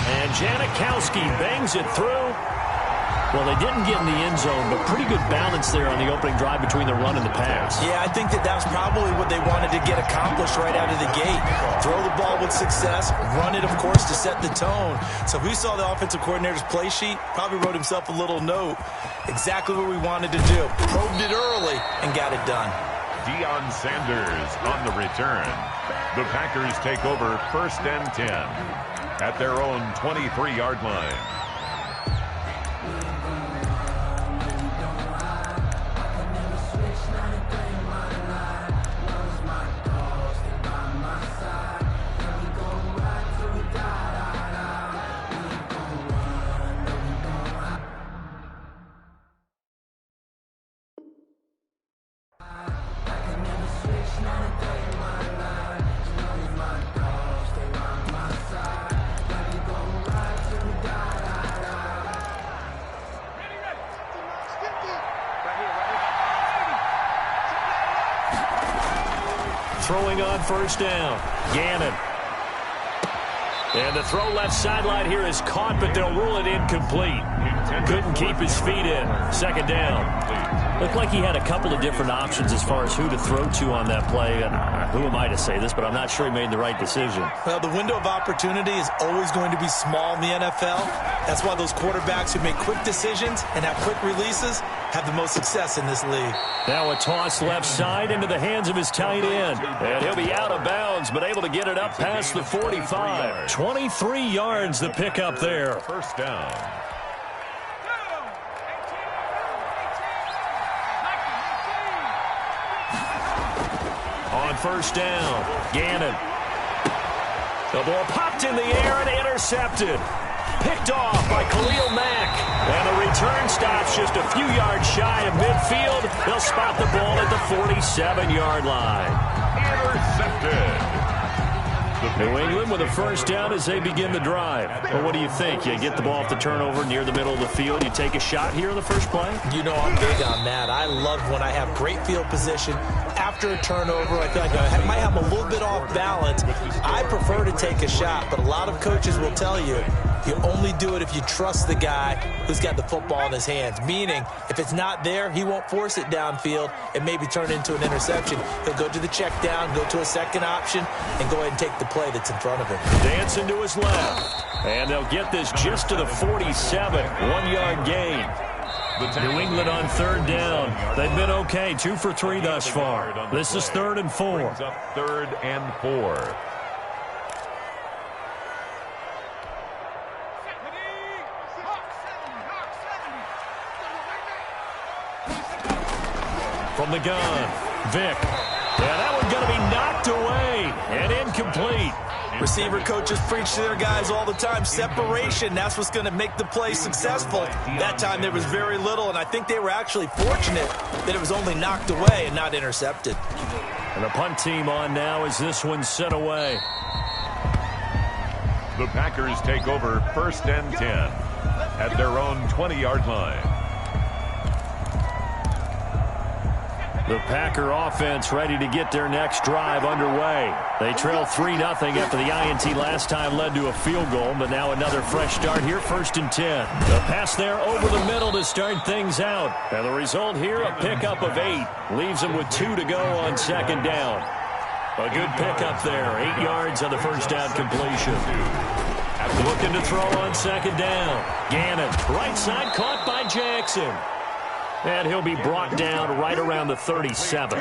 And Janikowski bangs it through. Well, they didn't get in the end zone, but pretty good balance there on the opening drive between the run and the pass. Yeah, I think that was probably what they wanted to get accomplished right out of the gate. Throw the ball with success, run it, of course, to set the tone. So we saw the offensive coordinator's play sheet, probably wrote himself a little note. Exactly what we wanted to do. Probed it early and got it done. Deion Sanders on the return. The Packers take over 1st and 10 at their own 23-yard line. Throwing on 1st down. Gannon. And the throw left sideline here is caught, but they'll rule it incomplete. Couldn't keep his feet in. 2nd down. Looked like he had a couple of different options as far as who to throw to on that play. Who am I to say this, but I'm not sure he made the right decision. Well, the window of opportunity is always going to be small in the NFL. That's why those quarterbacks who make quick decisions and have quick releases have the most success in this league. Now a toss left side into the hands of his tight end. And he'll be out of bounds, but able to get it up past the 45. 23 yards the pickup there. 1st down. On 1st down, Gannon. The ball popped in the air and intercepted. Picked off by Khalil Mack. And the return stops just a few yards shy of midfield. They'll spot the ball at the 47-yard line. Intercepted. New England with a 1st down as they begin the drive. Well, what do you think? You get the ball off the turnover near the middle of the field. You take a shot here in the first play? You know I'm big on that. I love when I have great field position. After a turnover, I feel like I might have a little bit off balance. I prefer to take a shot, but a lot of coaches will tell you you only do it if you trust the guy who's got the football in his hands. Meaning, if it's not there, he won't force it downfield and maybe turn it into an interception. He'll go to the check down, go to a second option, and go ahead and take the play that's in front of him. Dancing to his left. And they'll get this just to the 47. 1-yard gain. New England on 3rd down. They've been okay. 2 for 3 thus far. This is 3rd and 4. Brings up 3rd and 4. From the gun, Vick. Yeah, that one's going to be knocked away and incomplete. Receiver coaches preach to their guys all the time. Separation, that's what's going to make the play successful. That time there was very little, and I think they were actually fortunate that it was only knocked away and not intercepted. And the punt team on now as this one's sent away. The Packers take over 1st and 10 at their own 20-yard line. The Packer offense ready to get their next drive underway. They trail 3-0 after the INT last time led to a field goal, but now another fresh start here, 1st and 10. The pass there over the middle to start things out. And the result here, a pickup of 8. Leaves them with 2 to go on 2nd down. A good pickup there, 8 yards on the 1st down completion. Looking to throw on 2nd down. Gannon, right side, caught by Jackson. And he'll be brought down right around the 37.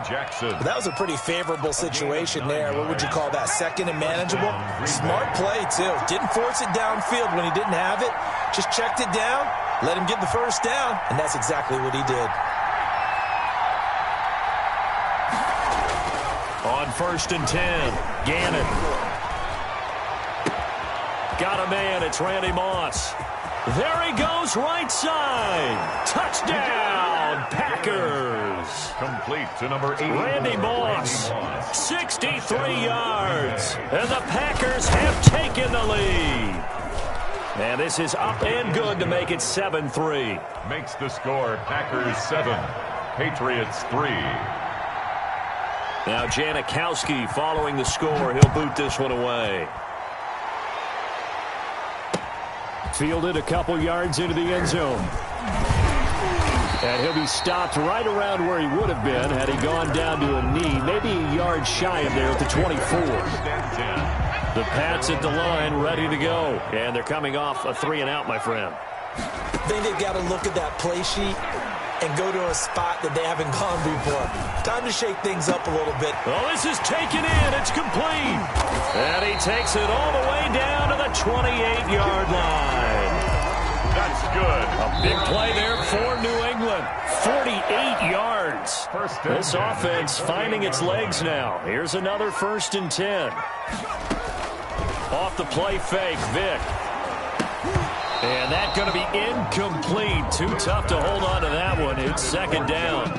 Jackson. That was a pretty favorable situation there. What would you call that? 2nd and manageable? Smart play, too. Didn't force it downfield when he didn't have it. Just checked it down, let him get the 1st down, and that's exactly what he did. On 1st and 10, Gannon. Got a man, it's Randy Moss. There he goes, right side. Touchdown, Packers. Complete to number 8. Randy Moss, 63 yards. And the Packers have taken the lead. And this is up and good to make it 7-3. Makes the score Packers 7, Patriots 3. Now Janikowski following the score. He'll boot this one away. Fielded a couple yards into the end zone. And he'll be stopped right around where he would have been had he gone down to a knee, maybe a yard shy of there at the 24. The Pats at the line ready to go. And they're coming off a 3-and-out, my friend. I think they've got to look at that play sheet and go to a spot that they haven't gone before. Time to shake things up a little bit. Well, this is taken in. It's complete. And he takes it all the way down to the 28-yard line. That's good. A big play there for New England. 48 yards. This offense finding its legs now. Here's another 1st and 10. Off the play fake, Vic. And that's going to be incomplete. Too tough to hold on to that one. It's 2nd down.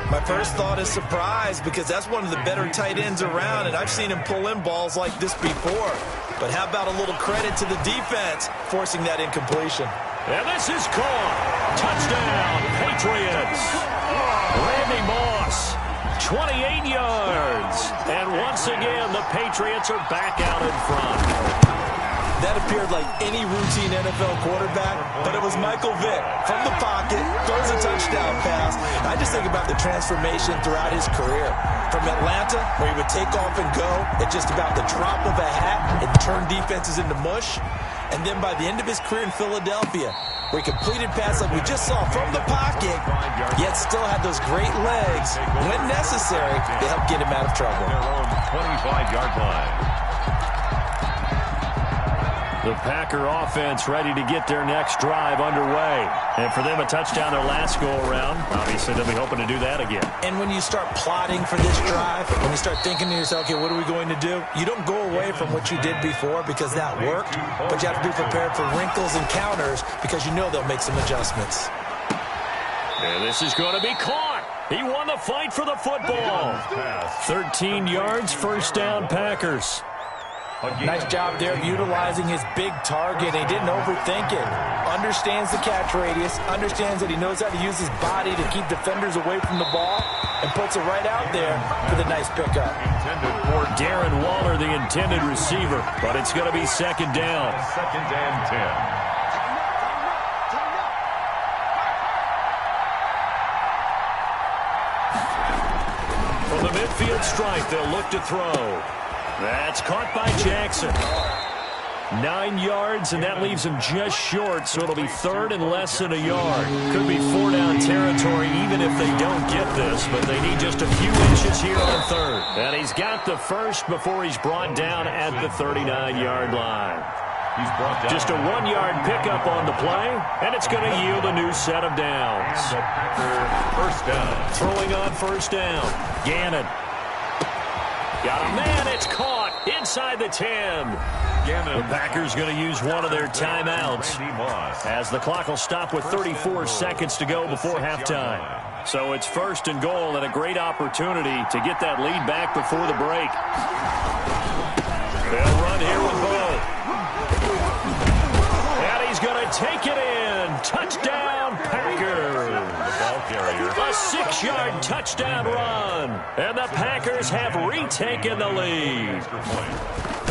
My first thought is surprise because that's one of the better tight ends around, and I've seen him pull in balls like this before. But how about a little credit to the defense forcing that incompletion? And this is caught. Touchdown, Patriots. Randy Moss, 28 yards. And once again, the Patriots are back out in front. That appeared like any routine NFL quarterback, but it was Michael Vick from the pocket, throws a touchdown pass. I just think about the transformation throughout his career. From Atlanta, where he would take off and go at just about the drop of a hat and turn defenses into mush. And then by the end of his career in Philadelphia, where he completed passes like we just saw from the pocket, yet still had those great legs, when necessary, to help get him out of trouble. Their own 25-yard line. The Packer offense ready to get their next drive underway. And for them, a touchdown their last go-around. Obviously, they'll be hoping to do that again. And when you start plotting for this drive, when you start thinking to yourself, okay, what are we going to do? You don't go away from what you did before because that worked, but you have to be prepared for wrinkles and counters because you know they'll make some adjustments. And this is going to be caught. He won the fight for the football. 13 yards, 1st down, Packers. Nice job there of utilizing his big target. He didn't overthink it. Understands the catch radius. Understands that he knows how to use his body to keep defenders away from the ball. And puts it right out there for the nice pickup. Intended for Darren Waller, the intended receiver. But it's going to be 2nd down. 2nd and 10. From the midfield stripe, they'll look to throw. That's caught by Jackson. 9 yards, and that leaves him just short, so it'll be 3rd and less than a yard. Could be 4-down territory even if they don't get this, but they need just a few inches here on 3rd. And he's got the first before he's brought down at the 39-yard line. Just a 1-yard pickup on the play, and it's going to yield a new set of downs. First down. Throwing on 1st down. Gannon. Got a man, it's caught inside the 10. The Packers going to use one of their timeouts as the clock will stop with 34 seconds to go before halftime. So it's 1st and goal and a great opportunity to get that lead back before the break. They'll run here with Bo. And he's going to take it in. Touchdown, Packers. A 6-yard touchdown run. And the Packers have retaken the lead.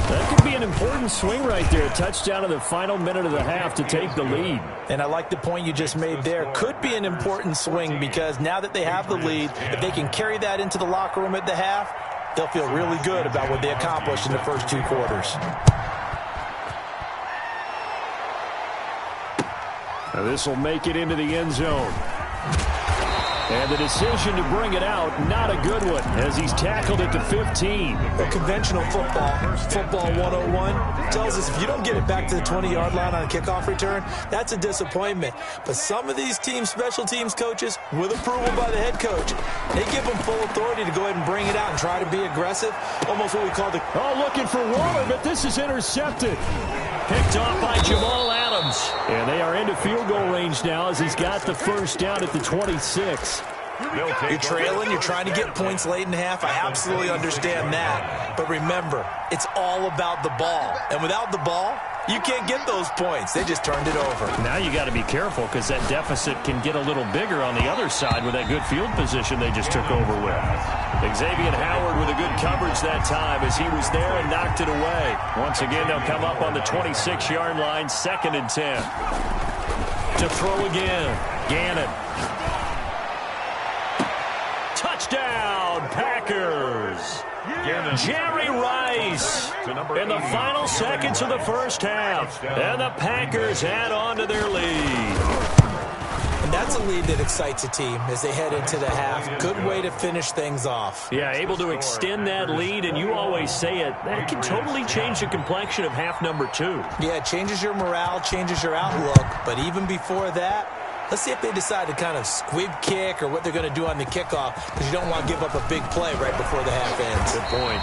That could be an important swing right there. A touchdown in the final minute of the half to take the lead. And I like the point you just made there. Could be an important swing because now that they have the lead, if they can carry that into the locker room at the half, they'll feel really good about what they accomplished in the first 2 quarters. Now this will make it into the end zone. And the decision to bring it out, not a good one, as he's tackled it to 15. Well, conventional football 101, tells us if you don't get it back to the 20-yard line on a kickoff return, that's a disappointment. But some of these special teams coaches, with approval by the head coach, they give them full authority to go ahead and bring it out and try to be aggressive, almost what we call the... Oh, looking for Waller, but this is intercepted. Picked off by Jamal Adams. And they are into field goal range now as he's got the first down at the 26. You're trailing, you're trying to get points late in the half. I absolutely understand that. But remember, it's all about the ball. And without the ball, you can't get those points. They just turned it over. Now you got to be careful because that deficit can get a little bigger on the other side with that good field position they just took over with. Xavier Howard with a good coverage that time as he was there and knocked it away. Once again, they'll come up on the 26-yard line, 2nd and 10. To throw again, Gannon. Touchdown, Packers. Jerry Rice in the final seconds of the first half. And the Packers add on to their lead. And That's a lead that excites a team as they head into the half. Good way to finish things off. Yeah, able to extend that lead, and you always say it, that can totally change the complexion of half number 2. Yeah, it changes your morale, changes your outlook, but even before that, let's see if they decide to kind of squib kick or what they're going to do on the kickoff, because you don't want to give up a big play right before the half ends. Good point.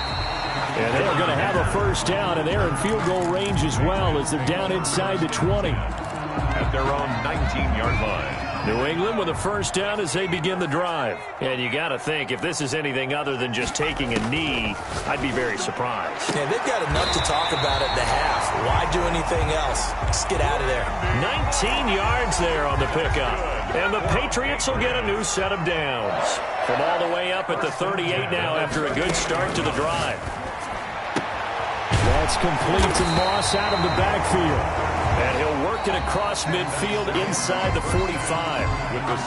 And they're going to have a first down, and they're in field goal range as well as they're down inside the 20. At their own 19-yard line. New England with a first down as they begin the drive. And you got to think, if this is anything other than just taking a knee, I'd be very surprised. Yeah, they've got enough to talk about at the half. Why do anything else? Just get out of there. 19 yards there on the pickup. And the Patriots will get a new set of downs. From all the way up at the 38 now after a good start to the drive. That's complete to Moss out of the backfield. And he'll work it across midfield inside the 45.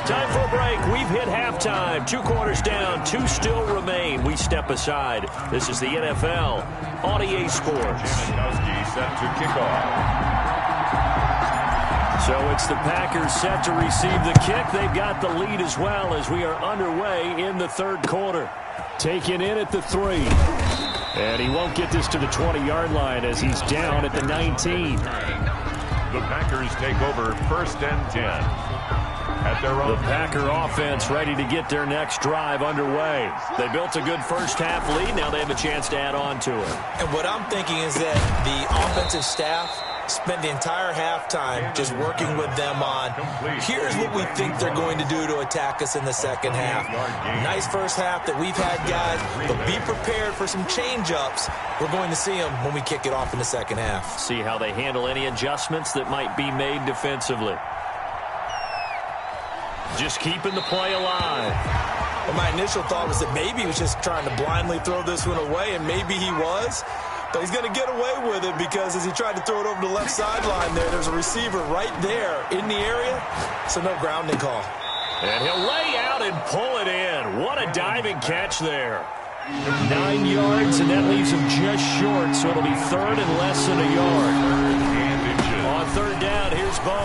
Time for a break. We've hit halftime. 2 quarters down. 2 still remain. We step aside. This is the NFL on EA Sports. Set to kick off. So it's the Packers set to receive the kick. They've got the lead as well as we are underway in the third quarter. Taken in at the 3. And he won't get this to the 20-yard line as he's down at the 19. The Packers take over 1st and 10. At their own. The Packer offense ready to get their next drive underway. They built a good first half lead. Now they have a chance to add on to it. And what I'm thinking is that the offensive staff spent the entire halftime just working with them on, here's what we think they're going to do to attack us in the second half. Nice first half that we've had, guys, but be prepared for some change-ups. We're going to see them when we kick it off in the second half. See how they handle any adjustments that might be made defensively. Just keeping the play alive. Well, my initial thought was that maybe he was just trying to blindly throw this one away, and maybe he was. But he's going to get away with it because as he tried to throw it over the left sideline there's a receiver right there in the area, so no grounding call. And he'll lay out and pull it in. What a diving catch there. 9 yards, and that leaves him just short, so it'll be 3rd and less than a yard. On 3rd down, here's Bo.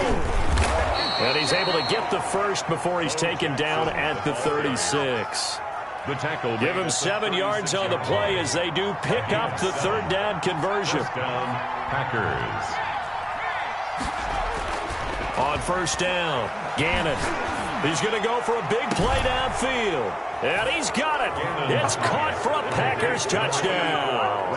And he's able to get the first before he's taken down at the 36. The tackle. Give him 7 yards on the play as they do pick up the 3rd down conversion. First down, Packers. On 1st down, Gannon. He's going to go for a big play downfield. And he's got it. It's caught for a Packers touchdown.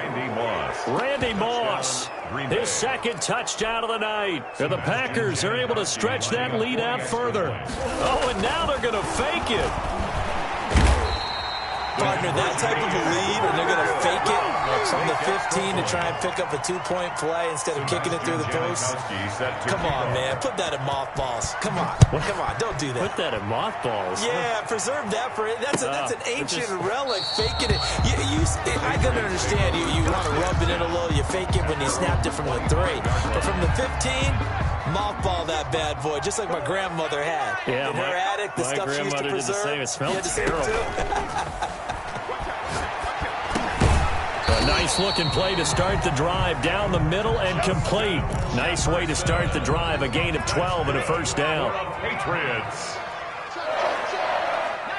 Randy Moss. His 2nd touchdown of the night. And the Packers are able to stretch that lead out further. Oh, and now they're going to fake it. Partner, that type of a lead, and they're going to fake it from the 15 to try and pick up a 2-point play instead of kicking it through the post. Come on, man. Put that in mothballs. Come on. Come on. Don't do that. Put that in mothballs? Yeah, preserve that for it. That's an ancient relic. Faking it. I can understand you want to rub it in a little. You fake it when you snapped it from the 3. But from the 15, mothball that bad boy, just like my grandmother had. Yeah, in her attic, the stuff she used to preserve. Did the same. It smelled terrible. A nice-looking play to start the drive down the middle and complete. Nice way to start the drive. A gain of 12 and a first down. Patriots.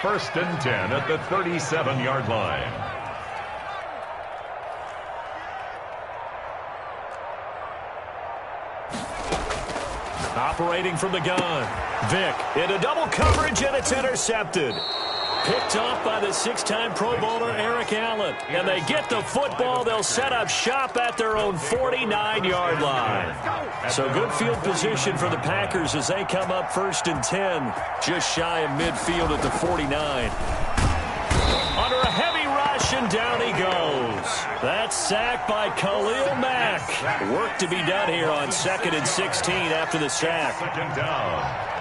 1st and 10 at the 37-yard line. Operating from the gun. Vick into double coverage, and it's intercepted. Picked off by the 6-time Pro Bowler Eric Allen. And they get the football. They'll set up shop at their own 49-yard line. So good field position for the Packers as they come up 1st and 10. Just shy of midfield at the 49. Under a heavy rush, and down he goes. That's sacked by Khalil Mack. Work to be done here on 2nd and 16 after the sack. 2nd down.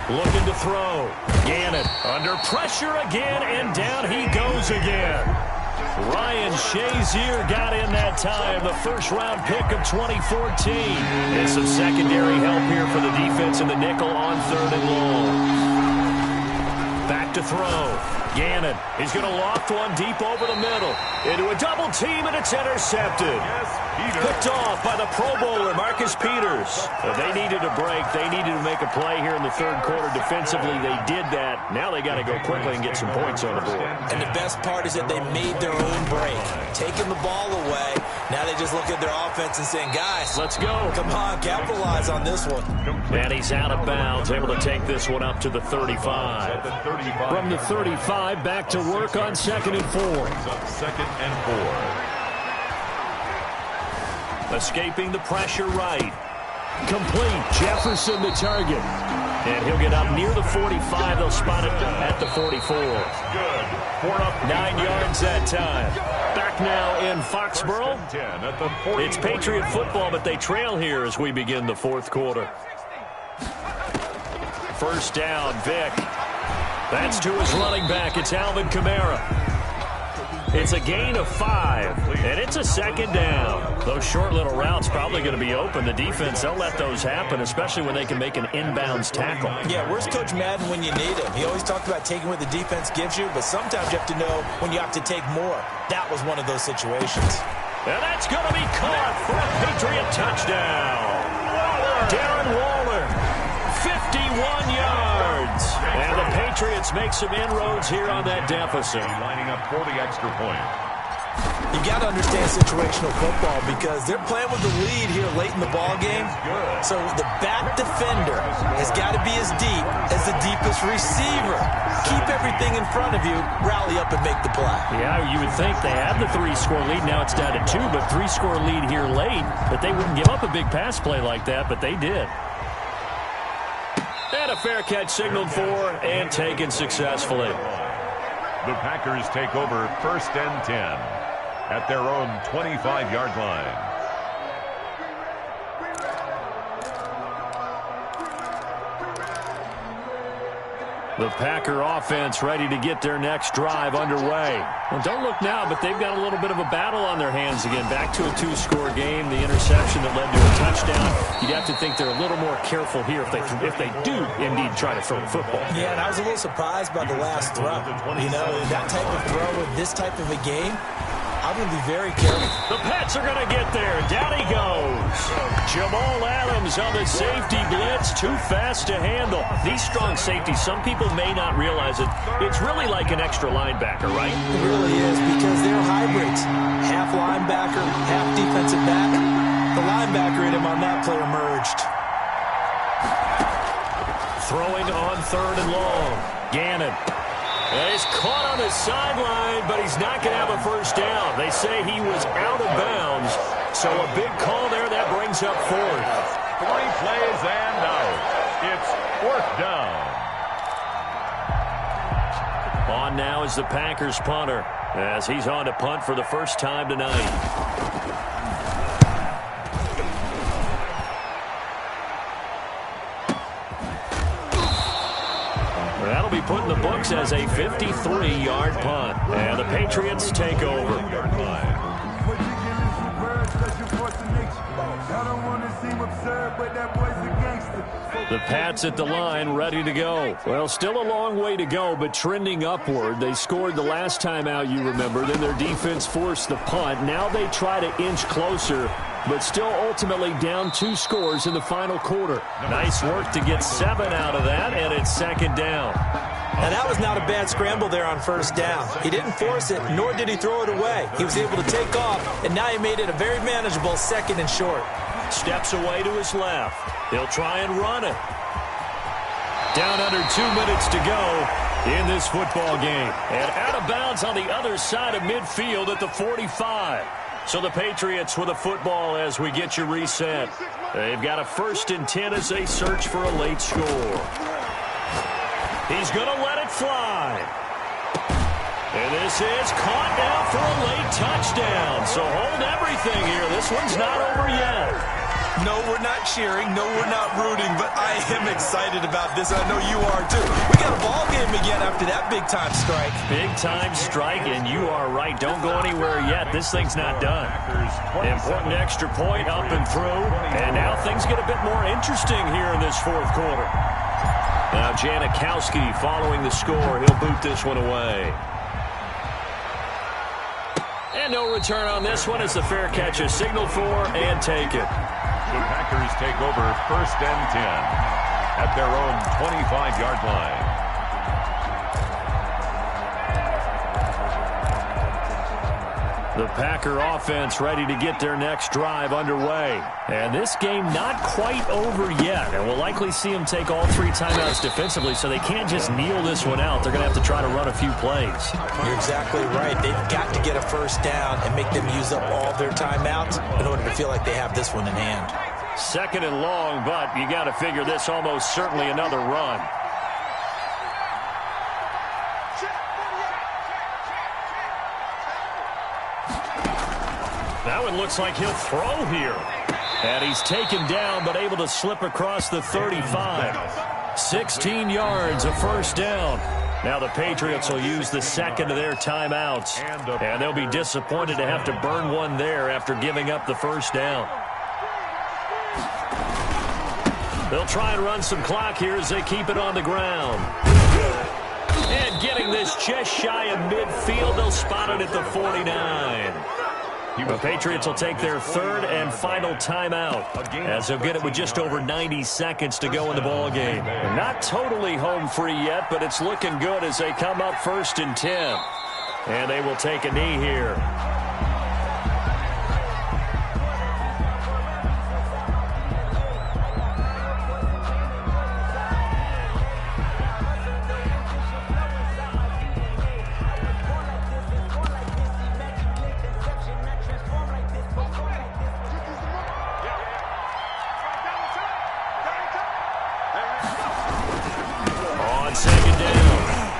Looking to throw. Gannon under pressure again, and down he goes again. Ryan Shazier got in that time, the first-round pick of 2014. And some secondary help here for the defense in the nickel on 3rd and long. Back to throw. Gannon, he's going to loft one deep over the middle. Into a double team, and it's intercepted. Picked off by the Pro Bowler, Marcus Peters. They needed a break. They needed to make a play here in the third quarter defensively. They did that. Now they got to go quickly and get some points on the board. And the best part is that they made their own break. Taking the ball away. Now they just look at their offense and saying, guys, let's go. Come on, capitalize on this one. And he's out of bounds, able to take this one up to the 35. From the 35, back to work on 2nd and 4. 2nd and 4. Escaping the pressure right. Complete. Jefferson the target. And he'll get up near the 45. They'll spot it at the 44. 9 yards that time. Back now in Foxborough. It's Patriot football, but they trail here as we begin the fourth quarter. First down, Vic. That's to his running back. It's Alvin Kamara. It's a gain of 5, and it's a 2nd down. Those short little routes probably going to be open. The defense, they'll let those happen, especially when they can make an inbounds tackle. Yeah, where's Coach Madden when you need him? He always talked about taking what the defense gives you, but sometimes you have to know when you have to take more. That was one of those situations. And that's going to be caught for a Patriot touchdown. Darren Waller, 51 yards. And the Patriots make some inroads here on that deficit. Lining up for the extra point. You got to understand situational football because they're playing with the lead here late in the ball game. So the back defender has got to be as deep as the deepest receiver. Keep everything in front of you, rally up and make the play. Yeah, you would think they had the 3-score lead. Now it's down to 2, but 3-score lead here late. But they wouldn't give up a big pass play like that, but they did. And a fair catch signaled for and taken successfully. The Packers take over 1st and 10 at their own 25-yard line. The Packer offense ready to get their next drive underway. Well, don't look now, but they've got a little bit of a battle on their hands again. Back to a 2-score game. The interception that led to a touchdown. You'd have to think they're a little more careful here if they do indeed try to throw the football. Yeah, and I was a little surprised by the last throw. You know, that type of throw in this type of a game, I'm going to be very careful. The Pats are going to get there. Down he goes. Jamal Adams on the safety blitz. Too fast to handle. These strong safeties, some people may not realize it. It's really like an extra linebacker, right? It really is because they're hybrids. Half linebacker, half defensive back. The linebacker in him on that play emerged. Throwing on 3rd and long. Gannon. He's caught on the sideline, but he's not going to have a first down. They say he was out of bounds, so a big call there. That brings up 4th. 3 plays and out. It's 4th down. On now is the Packers punter as he's on to punt for the first time tonight. That'll be put in the books as a 53-yard punt. And the Patriots take over. The Pats at the line, ready to go. Well, still a long way to go, but trending upward. They scored the last time out, you remember. Then their defense forced the punt. Now they try to inch closer, but still ultimately down 2 scores in the final quarter. Nice work to get 7 out of that, and it's 2nd down. Now, that was not a bad scramble there on 1st down. He didn't force it, nor did he throw it away. He was able to take off, and now he made it a very manageable 2nd and short. Steps away to his left. He'll try and run it. Down under 2 minutes to go in this football game. And out of bounds on the other side of midfield at the 45. So the Patriots with a football as we get you reset. They've got a 1st and 10 as they search for a late score. He's going to let it fly. And this is caught now for a late touchdown. So hold everything here. This one's not over yet. No, we're not cheering. No, we're not rooting. But I am excited about this. I know you are, too. We got a ball game again after that big-time strike. Big-time strike, and you are right. Don't go anywhere yet. This thing's not done. Important extra point up and through. And now things get a bit more interesting here in this fourth quarter. Now Janikowski following the score. He'll boot this one away. And no return on this one as the fair catch is signaled for and taken. The Packers take over 1st and 10 at their own 25-yard line. The Packer offense ready to get their next drive underway. And this game not quite over yet. And we'll likely see them take all 3 timeouts defensively, so they can't just kneel this one out. They're going to have to try to run a few plays. You're exactly right. They've got to get a first down and make them use up all their timeouts in order to feel like they have this one in hand. 2nd and long, but you got to figure this almost certainly another run. That one looks like he'll throw here. And he's taken down, but able to slip across the 35. 16 yards, a first down. Now the Patriots will use the 2nd of their timeouts. And they'll be disappointed to have to burn one there after giving up the first down. They'll try and run some clock here as they keep it on the ground. And getting this just shy of midfield, they'll spot it at the 49. The Patriots will take their 3rd and final timeout as they'll get it with just over 90 seconds to go in the ballgame. Not totally home free yet, but it's looking good as they come up 1st and 10. And they will take a knee here.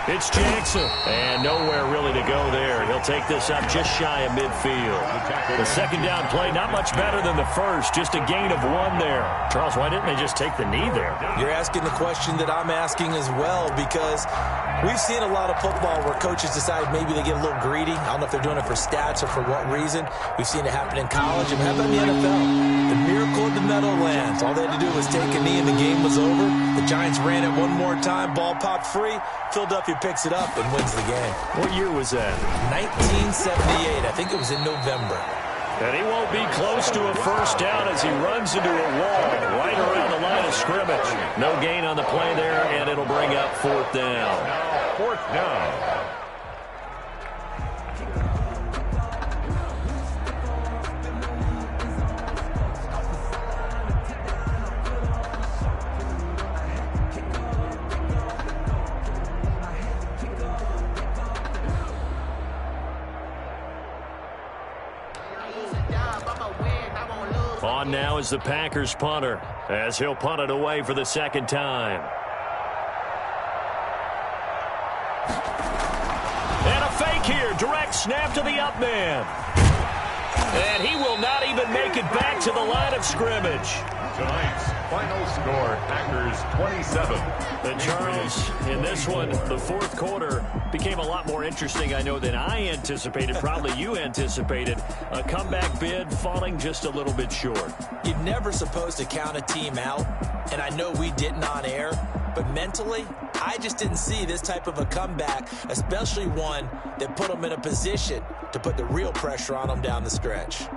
It's Jackson, and nowhere really to go there. He'll take this up just shy of midfield. The 2nd down play, not much better than the first, just a gain of 1 there. Charles, why didn't they just take the knee there? You're asking the question that I'm asking as well, because we've seen a lot of football where coaches decide maybe they get a little greedy. I don't know if they're doing it for stats or for what reason. We've seen it happen in college, and how about in the NFL? The miracle of the Meadowlands. All they had to do was take a knee and the game was over. The Giants ran it one more time, ball popped free. Philadelphia picks it up and wins the game. What year was that? 1978. I think it was in November. And he won't be close to a first down as he runs into a wall right around the line of scrimmage. No gain on the play there, and it'll bring up 4th down. 4th down. On now is the Packers punter as he'll punt it away for the 2nd time. And a fake here. Direct snap to the up man. And he will not even make it back to the line of scrimmage. Tonight's final score, Packers 27. And Charles, in this one, the 4th quarter became a lot more interesting, I know, than I anticipated. Probably you anticipated. A comeback bid falling just a little bit short. You're never supposed to count a team out, and I know we didn't on air, but mentally, I just didn't see this type of a comeback, especially one that put them in a position to put the real pressure on them down the stretch.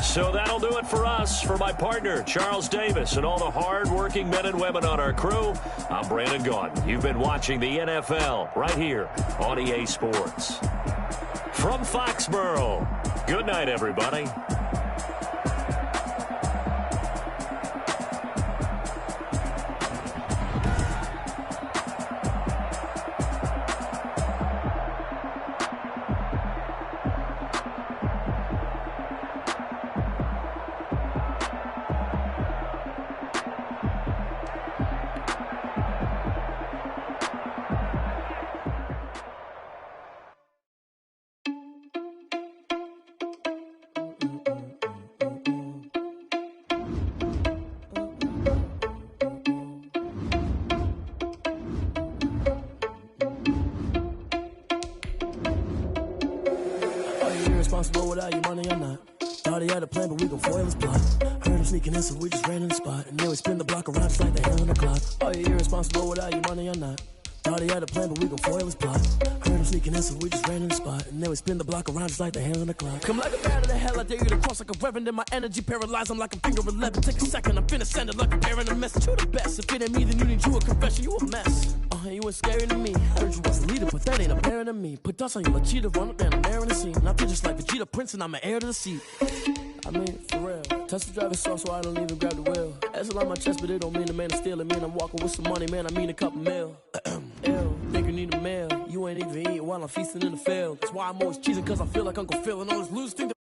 So that'll do it for us. For my partner, Charles Davis, and all the hard-working men and women on our crew, I'm Brandon Gaudin. You've been watching the NFL right here on EA Sports. From Foxborough, good night, everybody. irresponsible without your money or not. Thought he had a plan, but we gon' foil his plot. Heard him sneaking in, so we just ran in the spot. And then we spin the block around just like the hand on the clock. Are you irresponsible without your money or not? Thought he had a plan, but we gon' foil his plot. Heard him sneaking in, so we just ran in the spot. And then we spin the block around just like the hands on the clock. Come like a bat of the hell, I dare you to cross like a reverend. And my energy paralyzed, I'm like a finger 11. Take a second, I'm finna send it like a bear in a message. You the best, if it ain't me, then you need you a confession. You a mess, you ain't scary to me. Heard you was a leader, but that ain't apparent to me. Put dust on you, cheetah, run up there and air in the scene. I feel just like Vegeta Prince and I'm an heir to the seat. I mean, for real. Touch the driver's soft, so I don't even grab the wheel. That's on my chest, but it don't mean the man is stealing. Man, I'm walking with some money, man, I mean a couple mil. Ew, think you need a meal. You ain't even eating while I'm feasting in the field. That's why I'm always cheesing, cause I feel like Uncle Phil and all those losers think that